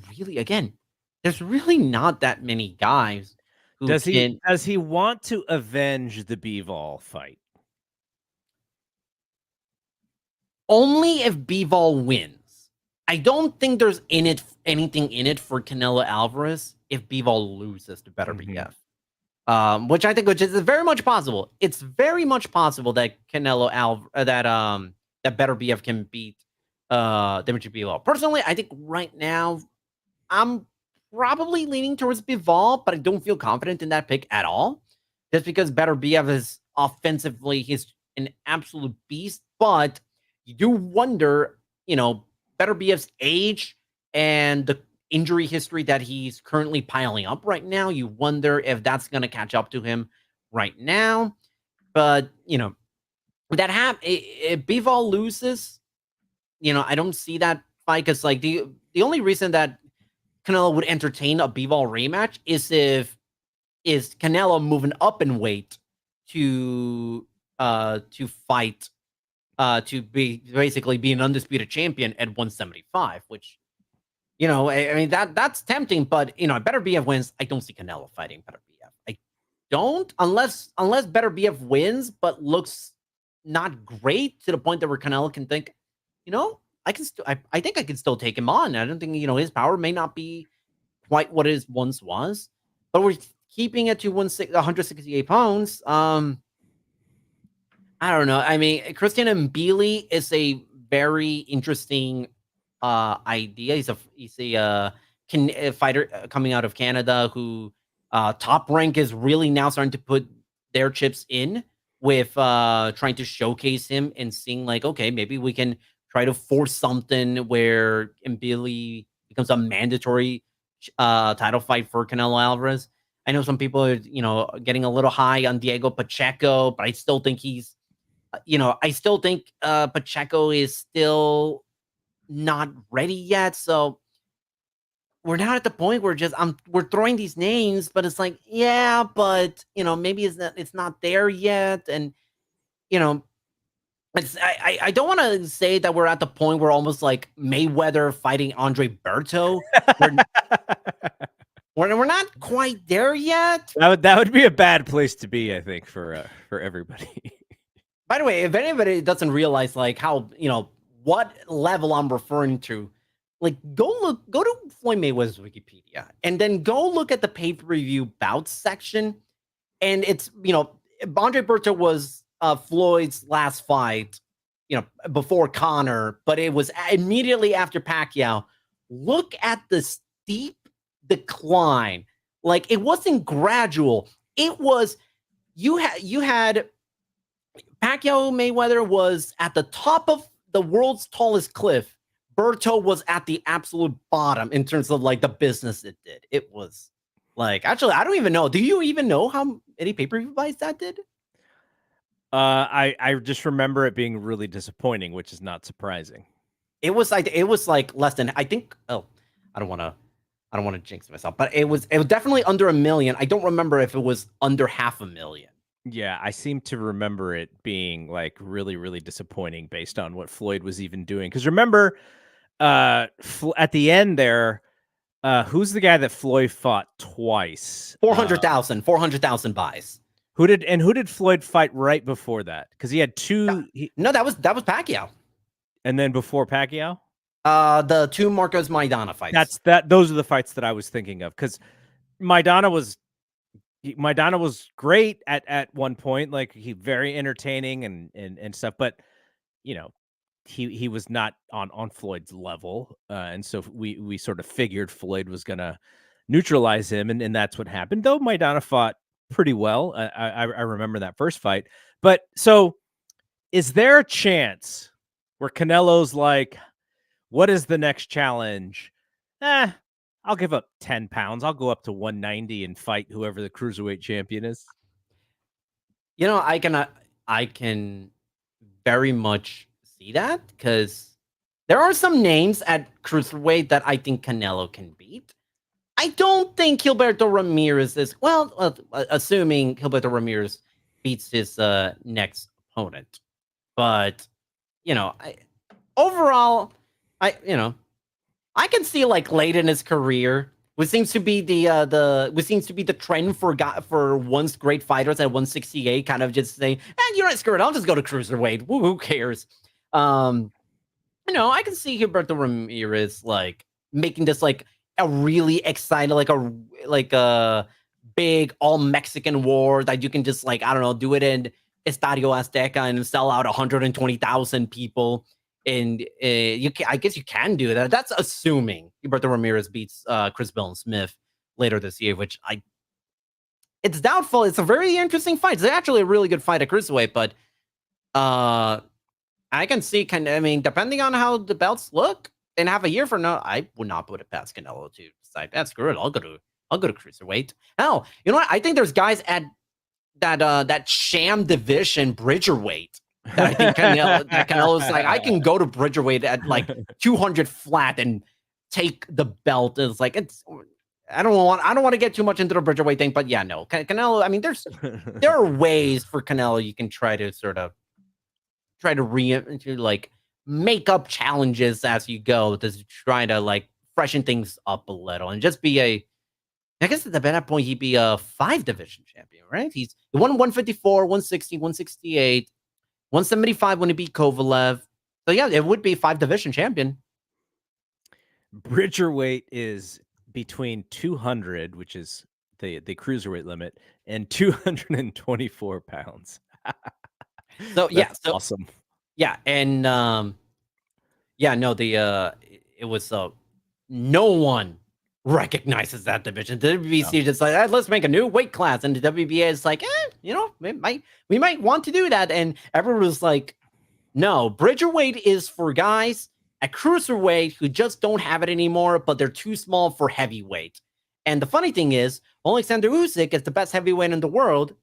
there's really not that many guys who does he want to avenge the Bivol fight? Only if Bivol wins. I don't think there's anything in it for Canelo Alvarez if Bivol loses to Better BF. Which is very much possible. It's very much possible that that Better BF can beat Dimitri Bivol. Personally, I think right now I'm probably leaning towards Bivol, but I don't feel confident in that pick at all. Just because Better BF is offensively, he's an absolute beast, but you do wonder, Better BF's age and the injury history that he's currently piling up right now. You wonder if that's going to catch up to him right now. But, if Bivol loses, I don't see that fight, because like the only reason that Canelo would entertain a Bivol rematch is Canelo moving up in weight to fight to basically be an undisputed champion at 175, which I mean that's tempting, but Better BF wins. I don't see Canelo fighting Better BF. I don't, unless Better BF wins but looks not great to the point that where Canelo can think, I think I can still take him on. I don't think his power may not be quite what it once was, but we're keeping it to 168 pounds. I don't know. I mean, Christian Mbili is a very interesting idea. He's a fighter coming out of Canada who Top Rank is really now starting to put their chips in with trying to showcase him and seeing like, okay, maybe we can try to force something where Mbili becomes a mandatory title fight for Canelo Alvarez. I know some people are, getting a little high on Diego Pacheco, but I still think Pacheco is still not ready yet. So we're not at the point where we're throwing these names, but it's like, yeah, but maybe it's not there yet. And I don't want to say that we're at the point where almost like Mayweather fighting Andre Berto. We're not quite there yet. That would be a bad place to be, I think, for everybody. By the way, if anybody doesn't realize like how what level I'm referring to, like go to Floyd Mayweather's Wikipedia and then go look at the pay-per-view bouts section, and it's Andre Berto was Floyd's last fight, before Conor, but it was immediately after Pacquiao. Look at the steep decline. Like it wasn't gradual. It was you had Pacquiao Mayweather was at the top of the world's tallest cliff. Berto was at the absolute bottom in terms of like the business it did. It was like, actually, I don't even know. Do you even know how many pay-per-view fights that did? I just remember it being really disappointing, which is not surprising. It was like less than, I think. Oh, I don't want to jinx myself, but it was definitely under 1 million. I don't remember if it was under 500,000. Yeah, I seem to remember it being like really, really disappointing based on what Floyd was even doing. Because remember, at the end there, who's the guy that Floyd fought twice? 400,000 buys. Who did Floyd fight right before that? Because he had two. No, that was Pacquiao. And then before Pacquiao, the two Marcos Maidana fights. Those are the fights that I was thinking of. Because Maidana was great at one point, like he very entertaining and stuff. But he was not on Floyd's level, and so we sort of figured Floyd was gonna neutralize him, and that's what happened. Though Maidana fought pretty well. I remember that first fight. But so is there a chance where Canelo's like, what is the next challenge? I'll give up 10 pounds. I'll go up to 190 and fight whoever the cruiserweight champion is. I can very much see that, because there are some names at cruiserweight that I think Canelo can beat. I don't think Gilberto Ramirez is, assuming Gilberto Ramirez beats his next opponent. But, overall, I can see like late in his career, which seems to be the trend for once great fighters at 168, kind of just say, screw it, I'll just go to cruiserweight. Who cares? I can see Gilberto Ramirez like making this like a really exciting, like a big all Mexican war that you can just like, I don't know, do it in Estadio Azteca and sell out 120,000 people. And I guess you can do that. That's assuming Gilberto Ramirez beats Chris Smith later this year, which it's doubtful. It's a very interesting fight. It's actually a really good fight at cruiserweight, but I can see depending on how the belts look in half a year from now, I would not put it past Canelo to decide, screw it, I'll go to cruiserweight. Hell, you know what? I think there's guys at that sham division, Bridgerweight, that I think Canelo's like, I can go to Bridgerweight at like 200 flat and take the belt. It's like, I don't want to get too much into the Bridgerweight thing, but yeah, no, Canelo. There are ways for Canelo you can try to like make up challenges as you go to try to like freshen things up a little and just be I guess at that point he'd be a 5 division champion, right? He won 154, 160, 168, 175 when he beat Kovalev. So yeah, it would be 5 division champion. Bridgerweight is between 200, which is the cruiserweight limit, and 224 pounds. So yeah, awesome. Yeah, and it was no one recognizes that division. The WBC No. just like, let's make a new weight class, and the WBA is like, we might want to do that, and everyone was like, no, Bridgerweight is for guys at cruiserweight who just don't have it anymore, but they're too small for heavyweight. And the funny thing is, Alexander Usyk is the best heavyweight in the world.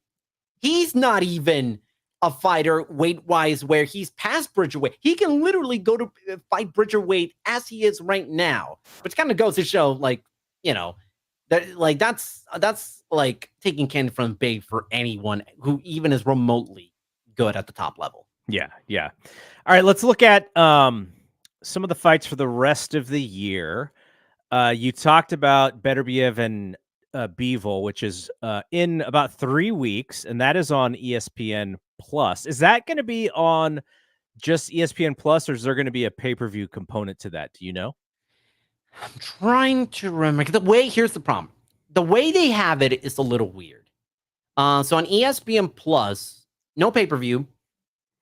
He's not even a fighter weight-wise where he's past Bridgerweight. He can literally go to fight Bridgerweight as he is right now, which kind of goes to show, like, that's like taking Ken from big for anyone who even is remotely good at the top level. Yeah. All right, let's look at some of the fights for the rest of the year. You talked about Beterbiev and Bivol, which is in about 3 weeks, and that is on ESPN Plus. Is that going to be on just ESPN Plus, or is there going to be a pay-per-view component to that? Do you know? I'm trying to remember. Here's the problem. The way they have it is a little weird. So on ESPN Plus, no pay-per-view,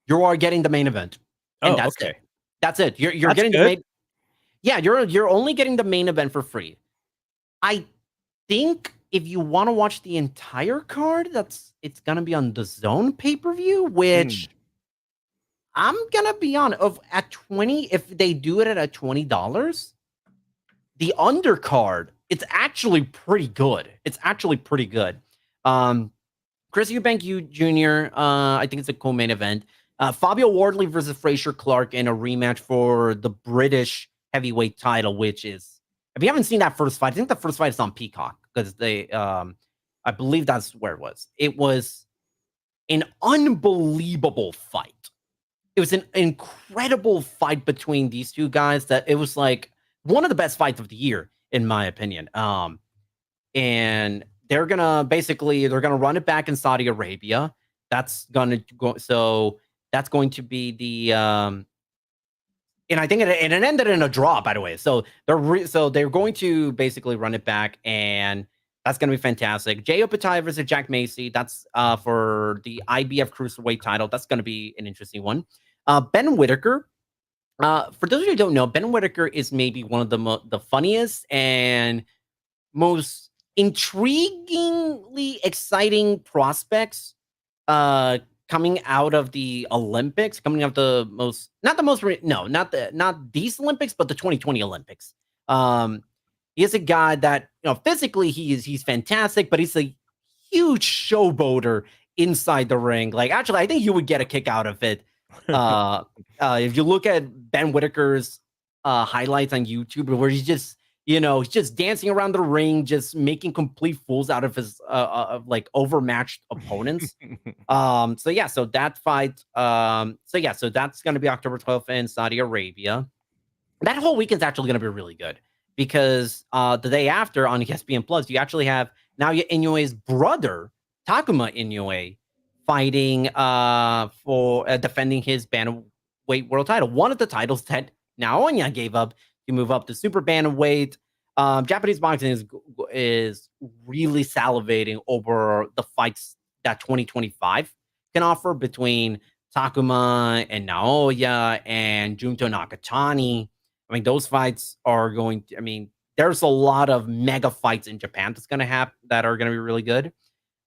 you are getting the main event. And that's okay. it. That's it. You're That's getting good. the main. Yeah, you're only getting the main event for free. I think if you want to watch the entire card, it's gonna be on the Zone pay-per-view, which I'm gonna be on at 20. If they do it at $20, the undercard, it's actually pretty good. Chris Eubank Jr., I think it's a co-main event. Fabio Wardley versus Fraser Clark in a rematch for the British heavyweight title, which is, if you haven't seen that first fight, I think the first fight is on Peacock because I believe that's where it was. It was an unbelievable fight. It was an incredible fight between these two guys that it was like one of the best fights of the year, in my opinion. And they're gonna run it back in Saudi Arabia. That's gonna go. So that's going to be the and I think it ended in a draw, by the way. So they're going to basically run it back, and that's going to be fantastic. Jay Opetaia versus Jack Macy. That's for the IBF Cruiserweight title. That's going to be an interesting one. Ben Whitaker. For those of you who don't know, Ben Whitaker is maybe one of the funniest and most intriguingly exciting prospects coming out of the Olympics, not these Olympics, but the 2020 Olympics. He is a guy that, physically he's fantastic, but he's a huge showboater inside the ring. Like, actually, I think you would get a kick out of it. If you look at Ben Whitaker's highlights on YouTube, where he's just dancing around the ring, just making complete fools out of his like overmatched opponents. So that fight. So that's going to be October 12th in Saudi Arabia. That whole weekend's actually going to be really good because the day after on ESPN Plus, you actually have Naoya Inoue's brother, Takuma Inoue, fighting for defending his bantamweight world title. One of the titles that Naoya gave up to move up to super bantamweight. Japanese boxing is really salivating over the fights that 2025 can offer between Takuma and Naoya and Junto Nakatani. I mean, those fights are going to, there's a lot of mega fights in Japan that's going to happen that are going to be really good.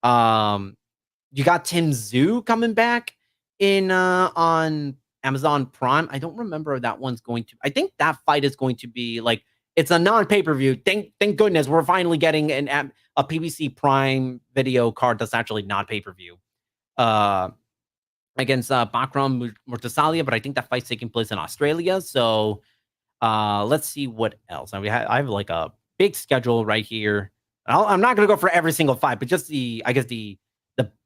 You got Tim Tszyu coming back in on Amazon Prime. I don't remember if that one's going to. I think that fight is going to be like, it's a non-pay-per-view. Thank goodness we're finally getting a PBC Prime video card that's actually not pay-per-view against Bakram Murtasalia, but I think that fight's taking place in Australia. So let's see what else. I have like a big schedule right here. I'm not going to go for every single fight, but just the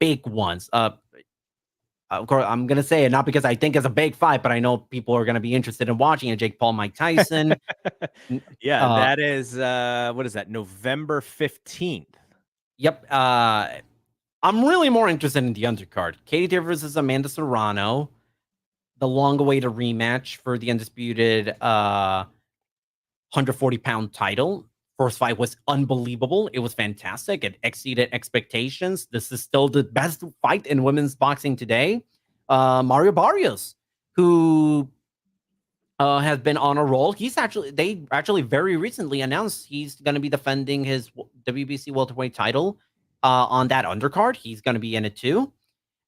big ones. Of course, I'm going to say it not because I think it's a big fight, but I know people are going to be interested in watching it. Jake Paul, Mike Tyson. Yeah, that is, what is that, November 15th? Yep. I'm really more interested in the undercard. Katie Taylor versus Amanda Serrano. The long-awaited rematch for the undisputed 140-pound title. First fight was unbelievable. It was fantastic. It exceeded expectations. This is still the best fight in women's boxing today. Mario Barrios, who has been on a roll. They actually very recently announced he's going to be defending his WBC welterweight title on that undercard. He's going to be in it too.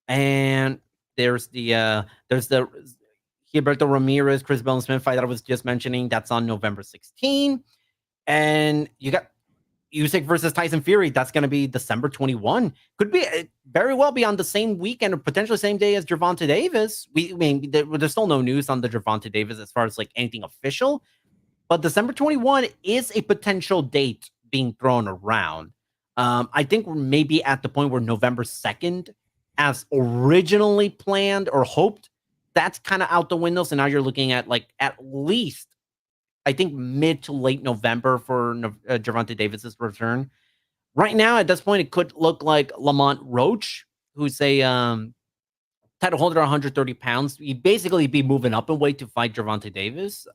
And there's the Gilberto Ramirez, Chris Bell Smith fight that I was just mentioning. That's on November 16. And you got Usyk versus Tyson Fury. That's going to be December 21. Could be very well be on the same weekend or potentially same day as Gervonta Davis. I mean, there's still no news on the Gervonta Davis as far as like anything official, but December 21 is a potential date being thrown around. I think we're maybe at the point where November 2nd, as originally planned or hoped, that's kind of out the window. So now you're looking at like at least, I think, mid to late November for Gervonta Davis's return. Right now, at this point, it could look like Lamont Roach, who's a title holder, 130 pounds. He'd basically be moving up in weight to fight Gervonta Davis.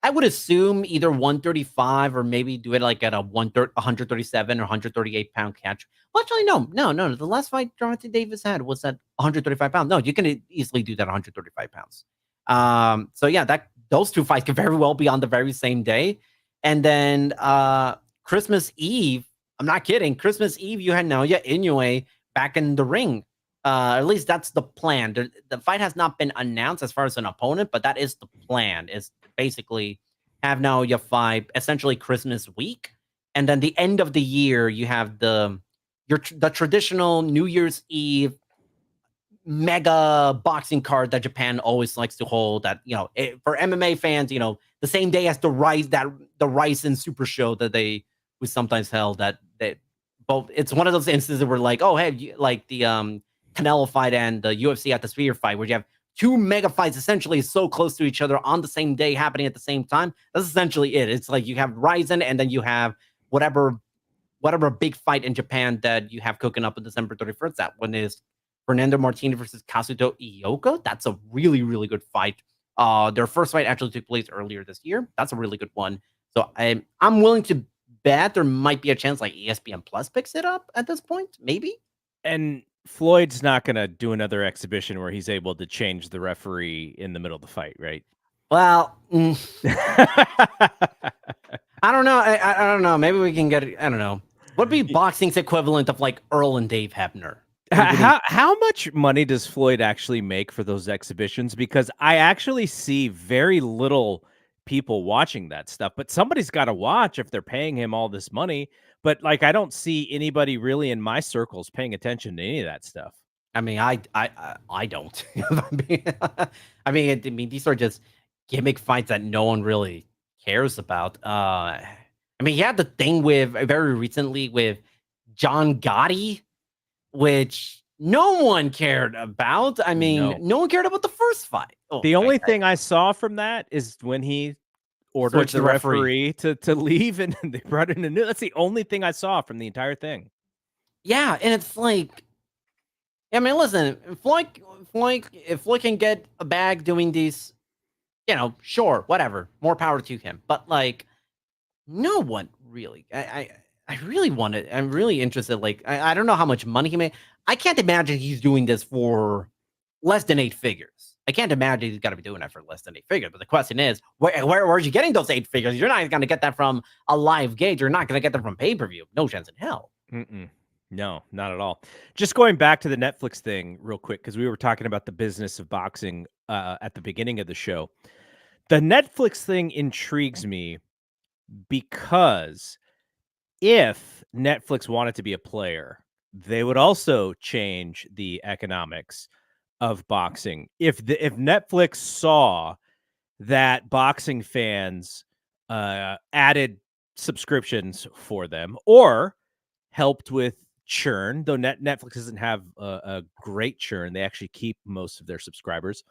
I would assume either 135 or maybe do it like at a 137 or 138 pound catch. Well, actually, no. The last fight Gervonta Davis had was at 135 pounds. No, you can easily do that at 135 pounds. So yeah, those two fights could very well be on the very same day. And then Christmas Eve, I'm not kidding. Christmas Eve, you had Naoya Inoue back in the ring. At least that's the plan. The fight has not been announced as far as an opponent, but that is the plan. Is basically have Naoya fight essentially Christmas week, and then the end of the year you have the traditional New Year's Eve mega boxing card that Japan always likes to hold. That for MMA fans, the same day as the Rice and Super Show that they was sometimes held. That both it's one of those instances where like, oh hey, like the Canelo fight and the UFC at the Sphere fight, where you have two mega fights essentially so close to each other on the same day happening at the same time. That's essentially it. It's like you have Ryzen and then you have whatever big fight in Japan that you have cooking up on December 31st. That one is Fernando Martinez versus Kazuto Ioka. That's a really, really good fight. Their first fight actually took place earlier this year. That's a really good one. So I'm willing to bet there might be a chance like ESPN Plus picks it up at this point, maybe. And Floyd's not going to do another exhibition where he's able to change the referee in the middle of the fight, right? Well, I don't know. I don't know. Maybe we can get it. I don't know. What'd be boxing's equivalent of like Earl and Dave Hebner? How much money does Floyd actually make for those exhibitions? Because I actually see very little people watching that stuff, but somebody's got to watch if they're paying him all this money. But like, I don't see anybody really in my circles paying attention to any of that stuff. I mean, I don't. I mean, these are just gimmick fights that no one really cares about. I mean, he had the thing with very recently with John Gotti, which no one cared about. I mean, no one cared about the first fight. The only thing I saw from that is when he ordered the referee to leave and they brought in a new. That's the only thing I saw from the entire thing. Yeah, and it's like, I mean, listen, if Floyd can get a bag doing these, sure, whatever, more power to him. But like, no one really. I really want it. I'm really interested. Like, I don't know how much money he made. I can't imagine he's doing this for less than 8 figures. I can't imagine he's got to be doing that for less than 8 figures. But the question is, where are you getting those 8 figures? You're not going to get that from a live gauge. You're not going to get that from pay-per-view. No chance in hell. No, not at all. Just going back to the Netflix thing real quick, because we were talking about the business of boxing at the beginning of the show. The Netflix thing intrigues me because if Netflix wanted to be a player, they would also change the economics of boxing. If Netflix saw that boxing fans added subscriptions for them or helped with churn, though Netflix doesn't have a great churn, they actually keep most of their subscribers.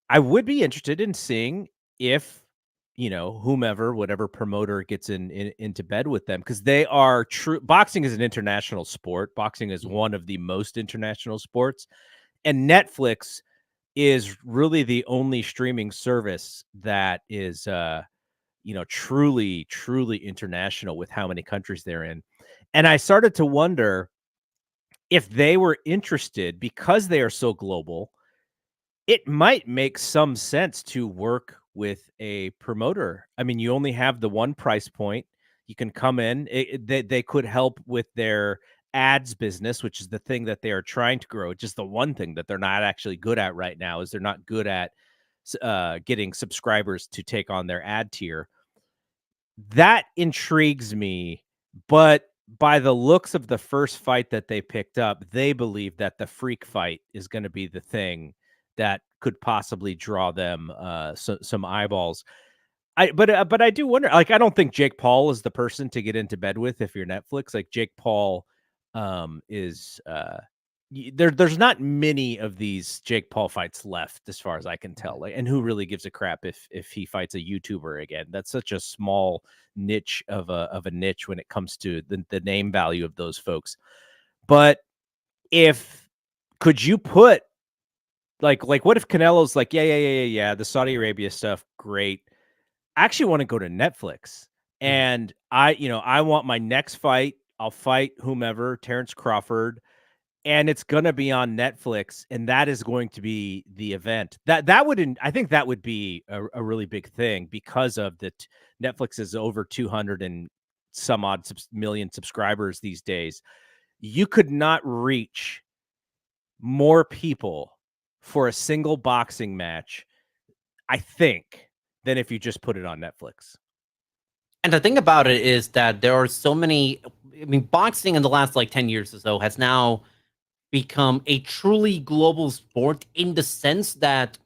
I would be interested in seeing if whatever promoter gets into bed with them, because they are true. Boxing is an international sport. Boxing is one of the most international sports, and Netflix is really the only streaming service that is truly international with how many countries they're in. And I started to wonder if they were interested, because they are so global, it might make some sense to work with a promoter. I mean, you only have the one price point. You can come in. They could help with their ads business, which is the thing that they are trying to grow. Just the one thing that they're not actually good at right now is they're not good at getting subscribers to take on their ad tier. That intrigues me, but by the looks of the first fight that they picked up, they believe that the freak fight is going to be the thing that could possibly draw them some eyeballs. But I do wonder. Like, I don't think Jake Paul is the person to get into bed with if you're Netflix. Like, Jake Paul is there's not many of these Jake Paul fights left, as far as I can tell. Like, and who really gives a crap if he fights a YouTuber again? That's such a small niche of a niche when it comes to the name value of those folks. But if could you put like what if Canelo's like, yeah, the Saudi Arabia stuff, great. I actually want to go to Netflix, and I want my next fight. I'll fight whomever, Terrence Crawford, and it's gonna be on Netflix, and that is going to be the event. I think that would be a really big thing because of that. Netflix is over 200 and some odd million subscribers these days. You could not reach more people for a single boxing match, I think, than if you just put it on Netflix. And the thing about it is that there are so many. I mean, boxing in the last like 10 years or so has now become a truly global sport in the sense that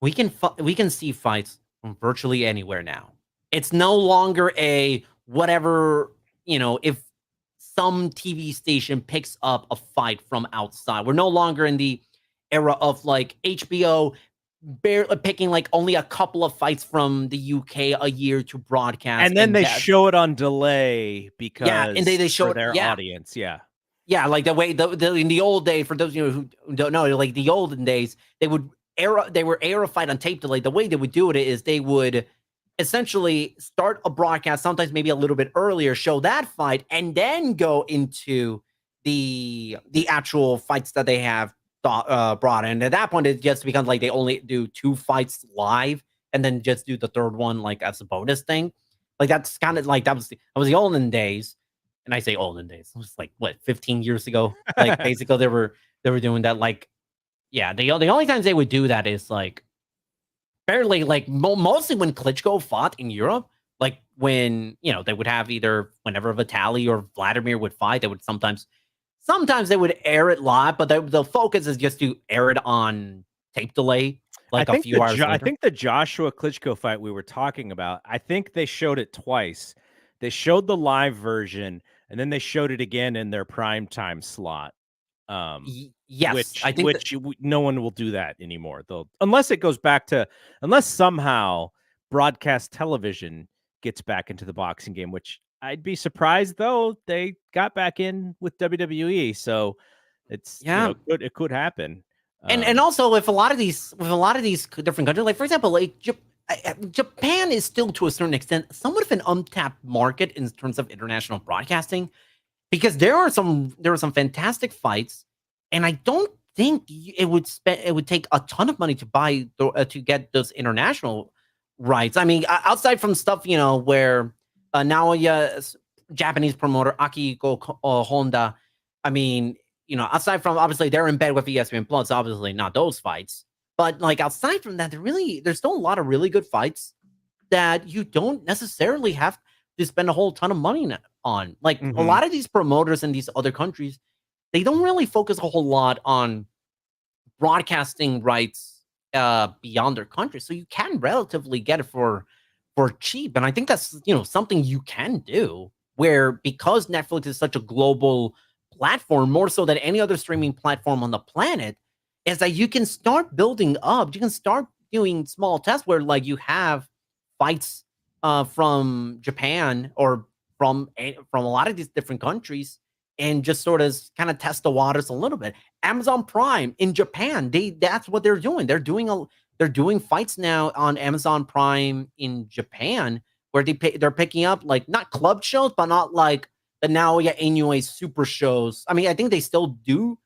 we can see fights from virtually anywhere now. It's no longer a whatever, if some TV station picks up a fight from outside. We're no longer in the era of like HBO barely picking like only a couple of fights from the UK a year to broadcast. And then they show it on delay because and they show for it, their audience. Yeah, like the way in the old day, for those of you who don't know, like the olden days, they would air a fight on tape delay. The way they would do it is they would essentially start a broadcast, sometimes maybe a little bit earlier, show that fight, and then go into the actual fights that they have brought in. At that point, it just becomes like they only do 2 fights live, and then just do the third one like as a bonus thing. Like that's kind of like that was the olden days. And I say olden days. It was like what 15 years ago. Like basically they were doing that. Like, yeah, the only times they would do that is like fairly like mostly when Klitschko fought in Europe. Like when they would have either whenever Vitaly or Vladimir would fight, they would sometimes they would air it live, but the focus is just to air it on tape delay. Like a few hours later. I think the Joshua Klitschko fight we were talking about, I think they showed it twice. They showed the live version, and then they showed it again in their prime time slot. Yes, I think no one will do that anymore. Unless it goes back to unless somehow broadcast television gets back into the boxing game, which I'd be surprised though. They got back in with WWE, so it's it could happen. And also with a lot of these different countries, like for example, like Japan is still to a certain extent somewhat of an untapped market in terms of international broadcasting, because there are some fantastic fights, and I don't think it would take a ton of money to buy to get those international rights. I mean, outside from stuff where Naoya Japanese promoter Akihiko Honda, I mean, outside from obviously they're in bed with ESPN Plus, obviously not those fights. But like outside from that, there's still a lot of really good fights that you don't necessarily have to spend a whole ton of money on. Like a lot of these promoters in these other countries, they don't really focus a whole lot on broadcasting rights beyond their country, so you can relatively get it for cheap. And I think that's something you can do, where because Netflix is such a global platform, more so than any other streaming platform on the planet, is that you can start building up. You can start doing small tests where like you have fights from Japan or from a lot of these different countries, and just sort of kind of test the waters a little bit. Amazon Prime in Japan, that's what they're doing. They're doing fights now on Amazon Prime in Japan, where they're picking up like not club shows, but not like the Naoya Inoue super shows. I mean, I think they still do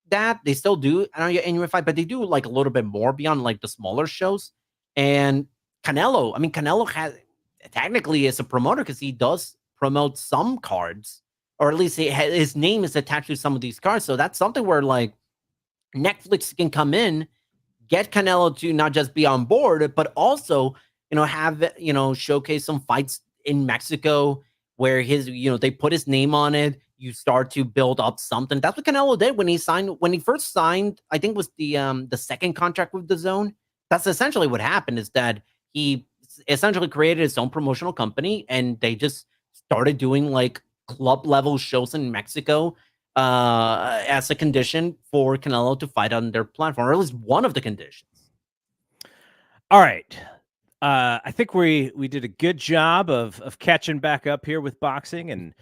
that. They still do Naoya Inoue fight, but they do like a little bit more beyond like the smaller shows. And Canelo, I mean, Canelo has technically is a promoter because he does promote some cards, or at least his name is attached to some of these cards. So that's something where like Netflix can come in, get Canelo to not just be on board, but also, have, showcase some fights in Mexico where they put his name on it. You start to build up something. That's what Canelo did when he first signed, I think was the second contract with the Zone. That's essentially what happened is that he essentially created his own promotional company and they just started doing like club level shows in Mexico as a condition for Canelo to fight on their platform, or at least one of the conditions. All right. I think we did a good job of catching back up here with boxing, and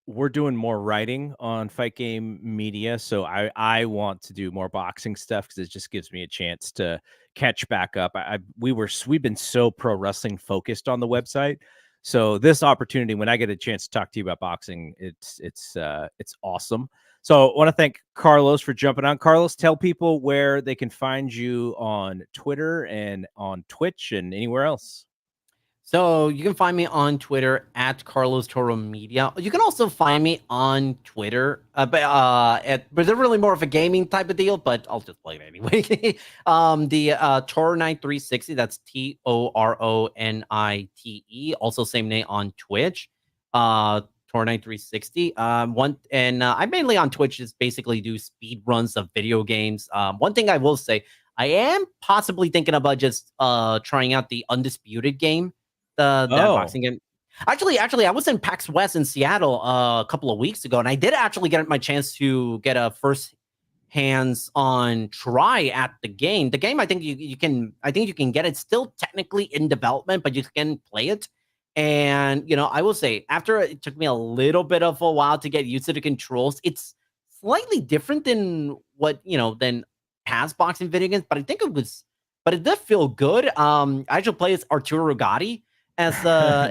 we're doing more writing on Fight Game Media, so I want to do more boxing stuff because it just gives me a chance to catch back up. We've been so pro wrestling focused on the website, so this opportunity when I get a chance to talk to you about boxing, it's awesome. So I want to thank Carlos for jumping on. Carlos, tell people where they can find you on Twitter and on Twitch and anywhere else. So you can find me on Twitter at Carlos Toro Media. You can also find me on Twitter, but they're really more of a gaming type of deal. But I'll just play it anyway. The Toro9360. That's TORONITE. Also same name on Twitch. Toro9360. I mainly on Twitch just basically do speed runs of video games. One thing I will say, I am possibly thinking about just trying out the Undisputed game. That boxing game. Actually, I was in PAX West in Seattle a couple of weeks ago, and I did actually get my chance to get a first hands-on try at the game. The game, I think you can get it. Still technically in development, but you can play it. And I will say, after it took me a little bit of a while to get used to the controls, it's slightly different than what than past boxing video games. But it did feel good. I actually played as Arturo Gatti as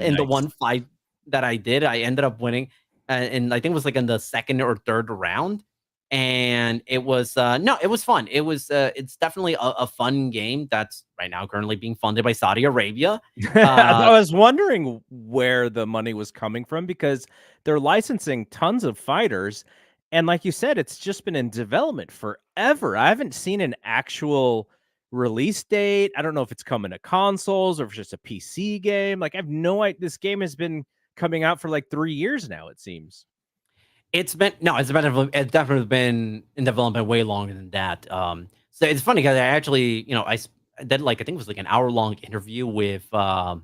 in the Nice. one fight that I did. I ended up winning, and I think it was like in the second or third round. And it was it was fun. It's definitely a fun game that's right now currently being funded by Saudi Arabia. I was wondering where the money was coming from because they're licensing tons of fighters. And like you said, it's just been in development forever. I haven't seen an actual release date. I don't know if it's coming to consoles or if it's just a PC game. Like, I have no idea. This game has been coming out for like 3 years now, it seems. It's definitely been in development way longer than that. So it's funny because I actually, I did like I think it was like an hour-long interview with one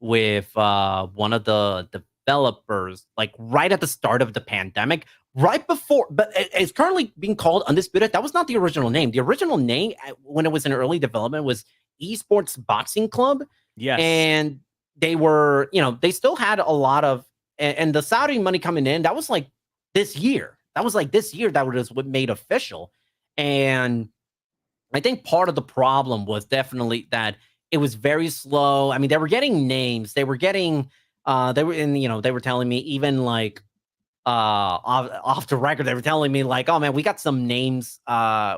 of the developers, like right at the start of the pandemic, right before. But it's currently being called Undisputed. That was not the original name. The original name when it was in early development was Esports Boxing Club. Yes. And they were, they still had a lot of, and the Saudi money coming in. That was like this year. That was like this year that was what made official. And I think part of the problem was definitely that it was very slow. I mean, they were getting names. They were getting they were telling me even like off the record, they were telling me like, oh man, we got some names,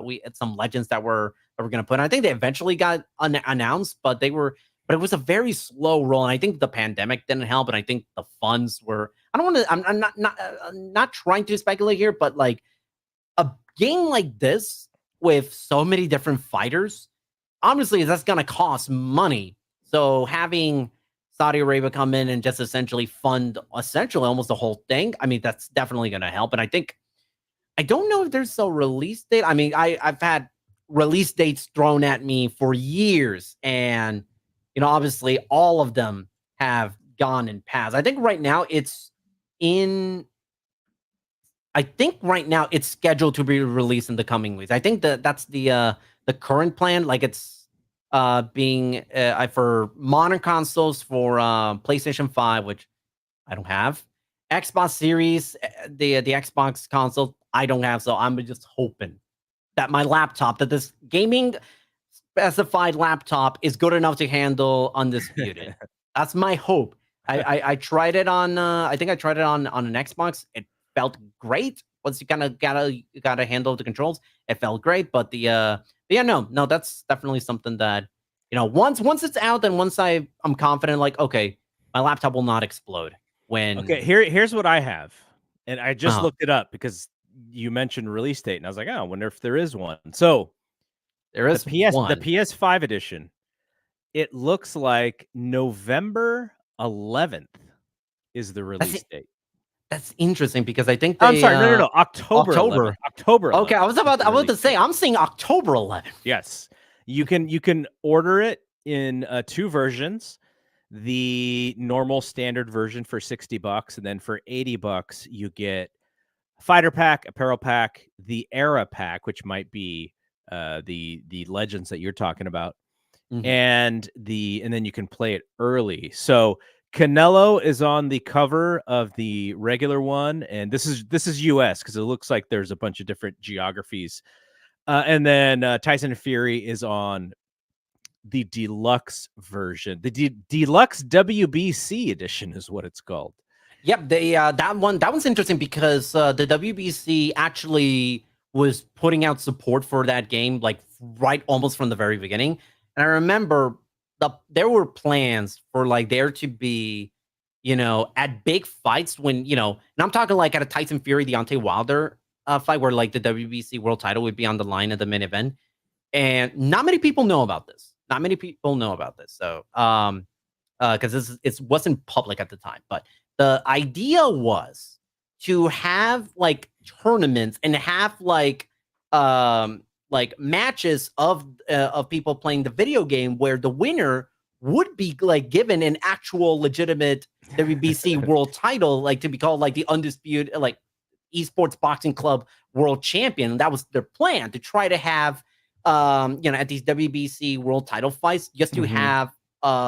we had some legends that we're gonna put. And I think they eventually got announced, but it was a very slow roll. And I think the pandemic didn't help. And I think the funds were, I'm not trying to speculate here, but like a game like this with so many different fighters, obviously that's going to cost money. So having Saudi Arabia come in and just essentially fund almost the whole thing, I mean, that's definitely going to help. And I don't know if there's a release date. I mean, I've had release dates thrown at me for years, and obviously all of them have gone and passed. I think right now it's scheduled to be released in the coming weeks. I think that's the current plan. Like it's being for modern consoles for PlayStation 5, which I don't have. Xbox Series, the Xbox console, I don't have. So I'm just hoping that my laptop, that this gaming specified laptop is good enough to handle Undisputed. That's my hope. I tried it on I think I tried it on an Xbox. It felt great. Once you kind of gotta handle the controls, it felt great. But no, that's definitely something that once it's out, and once I'm confident, like, okay, my laptop will not explode Okay, when. here's what I have, and I just uh looked it up because you mentioned release date, and I was like, oh, I wonder if there is one. So there the is the one. PS5 edition, it looks like November 11th is the That's release date. That's interesting because I think I'm they sorry, no, October 11th. October. October Okay, 11th is the I was release to say date. I'm seeing October 11th. Yes. You can order it in, 2 versions. The normal standard version for $60, and then for $80, you get fighter pack, apparel pack, the era pack, which might be, the legends that you're talking about, Mhm. and then you can play it early. So Canelo is on the cover of the regular one, and this is US because it looks like there's a bunch of different geographies. And then Tyson Fury is on the deluxe version. The deluxe WBC edition is what it's called. Yep, they that one's interesting because the WBC actually was putting out support for that game like right almost from the very beginning. And I remember there were plans for like there to be, at big fights when, and I'm talking like at a Tyson Fury Deontay Wilder fight where like the WBC world title would be on the line at the main event. And not many people know about this. Not many people know about this. So because it wasn't public at the time. But the idea was to have like tournaments and have like matches of people playing the video game where the winner would be like given an actual legitimate WBC world title, like to be called like the undisputed like esports boxing club world champion. And that was their plan to try to have at these WBC world title fights just to Mhm. have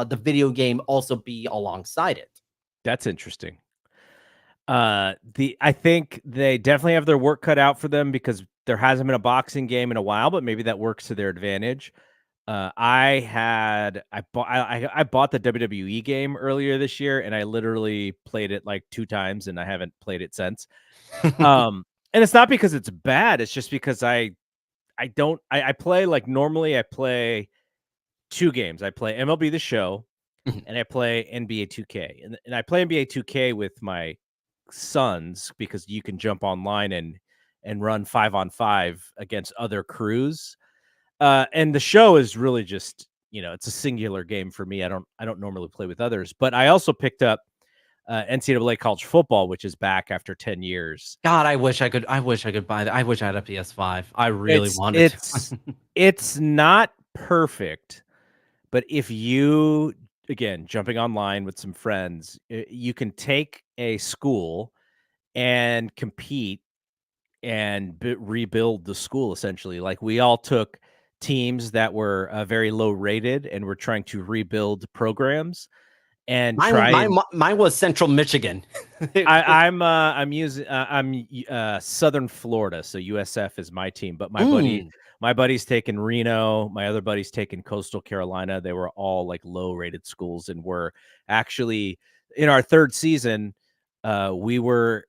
the video game also be alongside it. That's interesting. I think they definitely have their work cut out for them because there hasn't been a boxing game in a while, but maybe that works to their advantage. I bought the WWE game earlier this year, and I literally played it like 2 times, and I haven't played it since. And it's not because it's bad, it's just because I don't I play like normally I play 2 games. I play MLB The Show, Mhm. and I play NBA 2K. And I play NBA 2K with my sons because you can jump online and run 5 on 5 against other crews. And the show is really just, it's a singular game for me. I don't normally play with others, but I also picked up NCAA college football, which is back after 10 years. God, I wish I could buy that. I wish I had a PS5. I really It's wanted it's to. it's not perfect, but if you, again, jumping online with some friends, you can take a school and compete and rebuild the school essentially. Like we all took teams that were very low rated and we're trying to rebuild programs and mine, try mine, and mine was Central Michigan. I'm using Southern Florida, so USF is my team, but Mm. my buddy's taken Reno, my other buddy's taken Coastal Carolina. They were all like low rated schools and were actually in our 3rd season, we were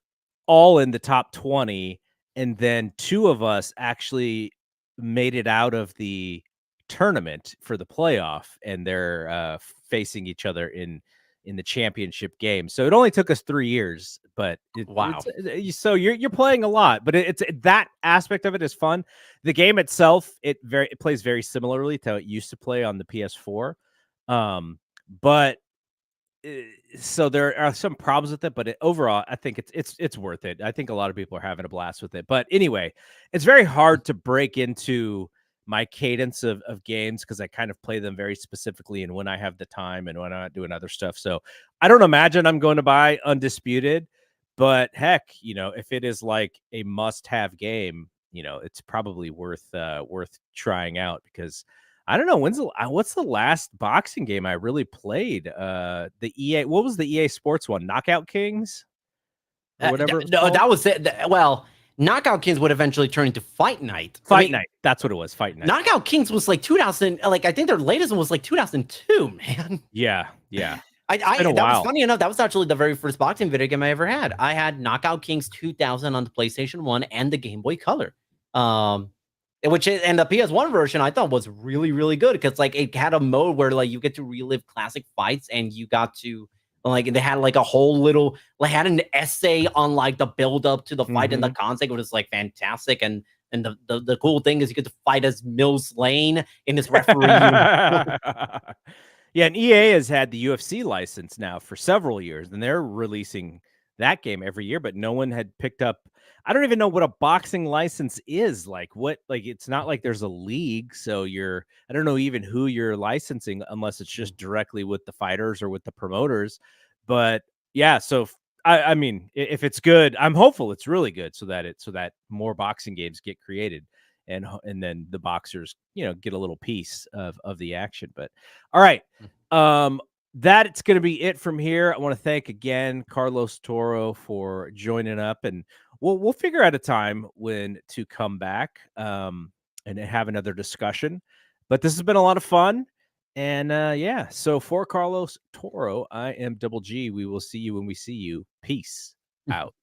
all in the top 20, and then 2 of us actually made it out of the tournament for the playoff, and they're facing each other in the championship game. So it only took us 3 years, but Wow. so you're playing a lot, but it's that aspect of it is fun. The game itself, it plays very similarly to how it used to play on the PS4. But so there are some problems with it, but overall, I think it's worth it. I think a lot of people are having a blast with it. But anyway, it's very hard to break into my cadence of games because I kind of play them very specifically and when I have the time and when I'm not doing other stuff. So I don't imagine I'm going to buy Undisputed, but heck, if it is like a must-have game, it's probably worth trying out because I don't know what's the last boxing game I really played? The EA, what was the EA Sports one? Knockout Kings or whatever it was No, called? that was it. Well, Knockout Kings would eventually turn into Fight Night. I Fight mean, Night. That's what it was. Fight Night. Knockout Kings was like 2000. Like I think their latest one was like 2002. Man, Yeah, yeah. It's been I a that was while. funny enough. That was actually the very first boxing video game I ever had. I had Knockout Kings 2000 on the PlayStation 1 and the Game Boy Color. Um, And the PS1 version I thought was really, really good because like it had a mode where like you get to relive classic fights and you got to like they had like a whole little like had an essay on like the build up to the fight and the concept was like fantastic. And the cool thing is you get to fight as Mills Lane in this referee uniform. Yeah, and EA has had the UFC license now for several years, and they're releasing that game every year, but no one had picked up. I don't even know what a boxing license is. Like what like it's not like there's a league, so I don't know even who you're licensing unless it's just directly with the fighters or with the promoters. But yeah, so I mean, if it's good, I'm hopeful it's really good so that more boxing games get created and then the boxers, get a little piece of the action. But all right. That's going to be it from here. I want to thank again Carlos Toro for joining up, and we'll figure out a time when to come back and have another discussion. But this has been a lot of fun. And yeah, so for Carlos Toro, I am Double G. We will see you when we see you. Peace out.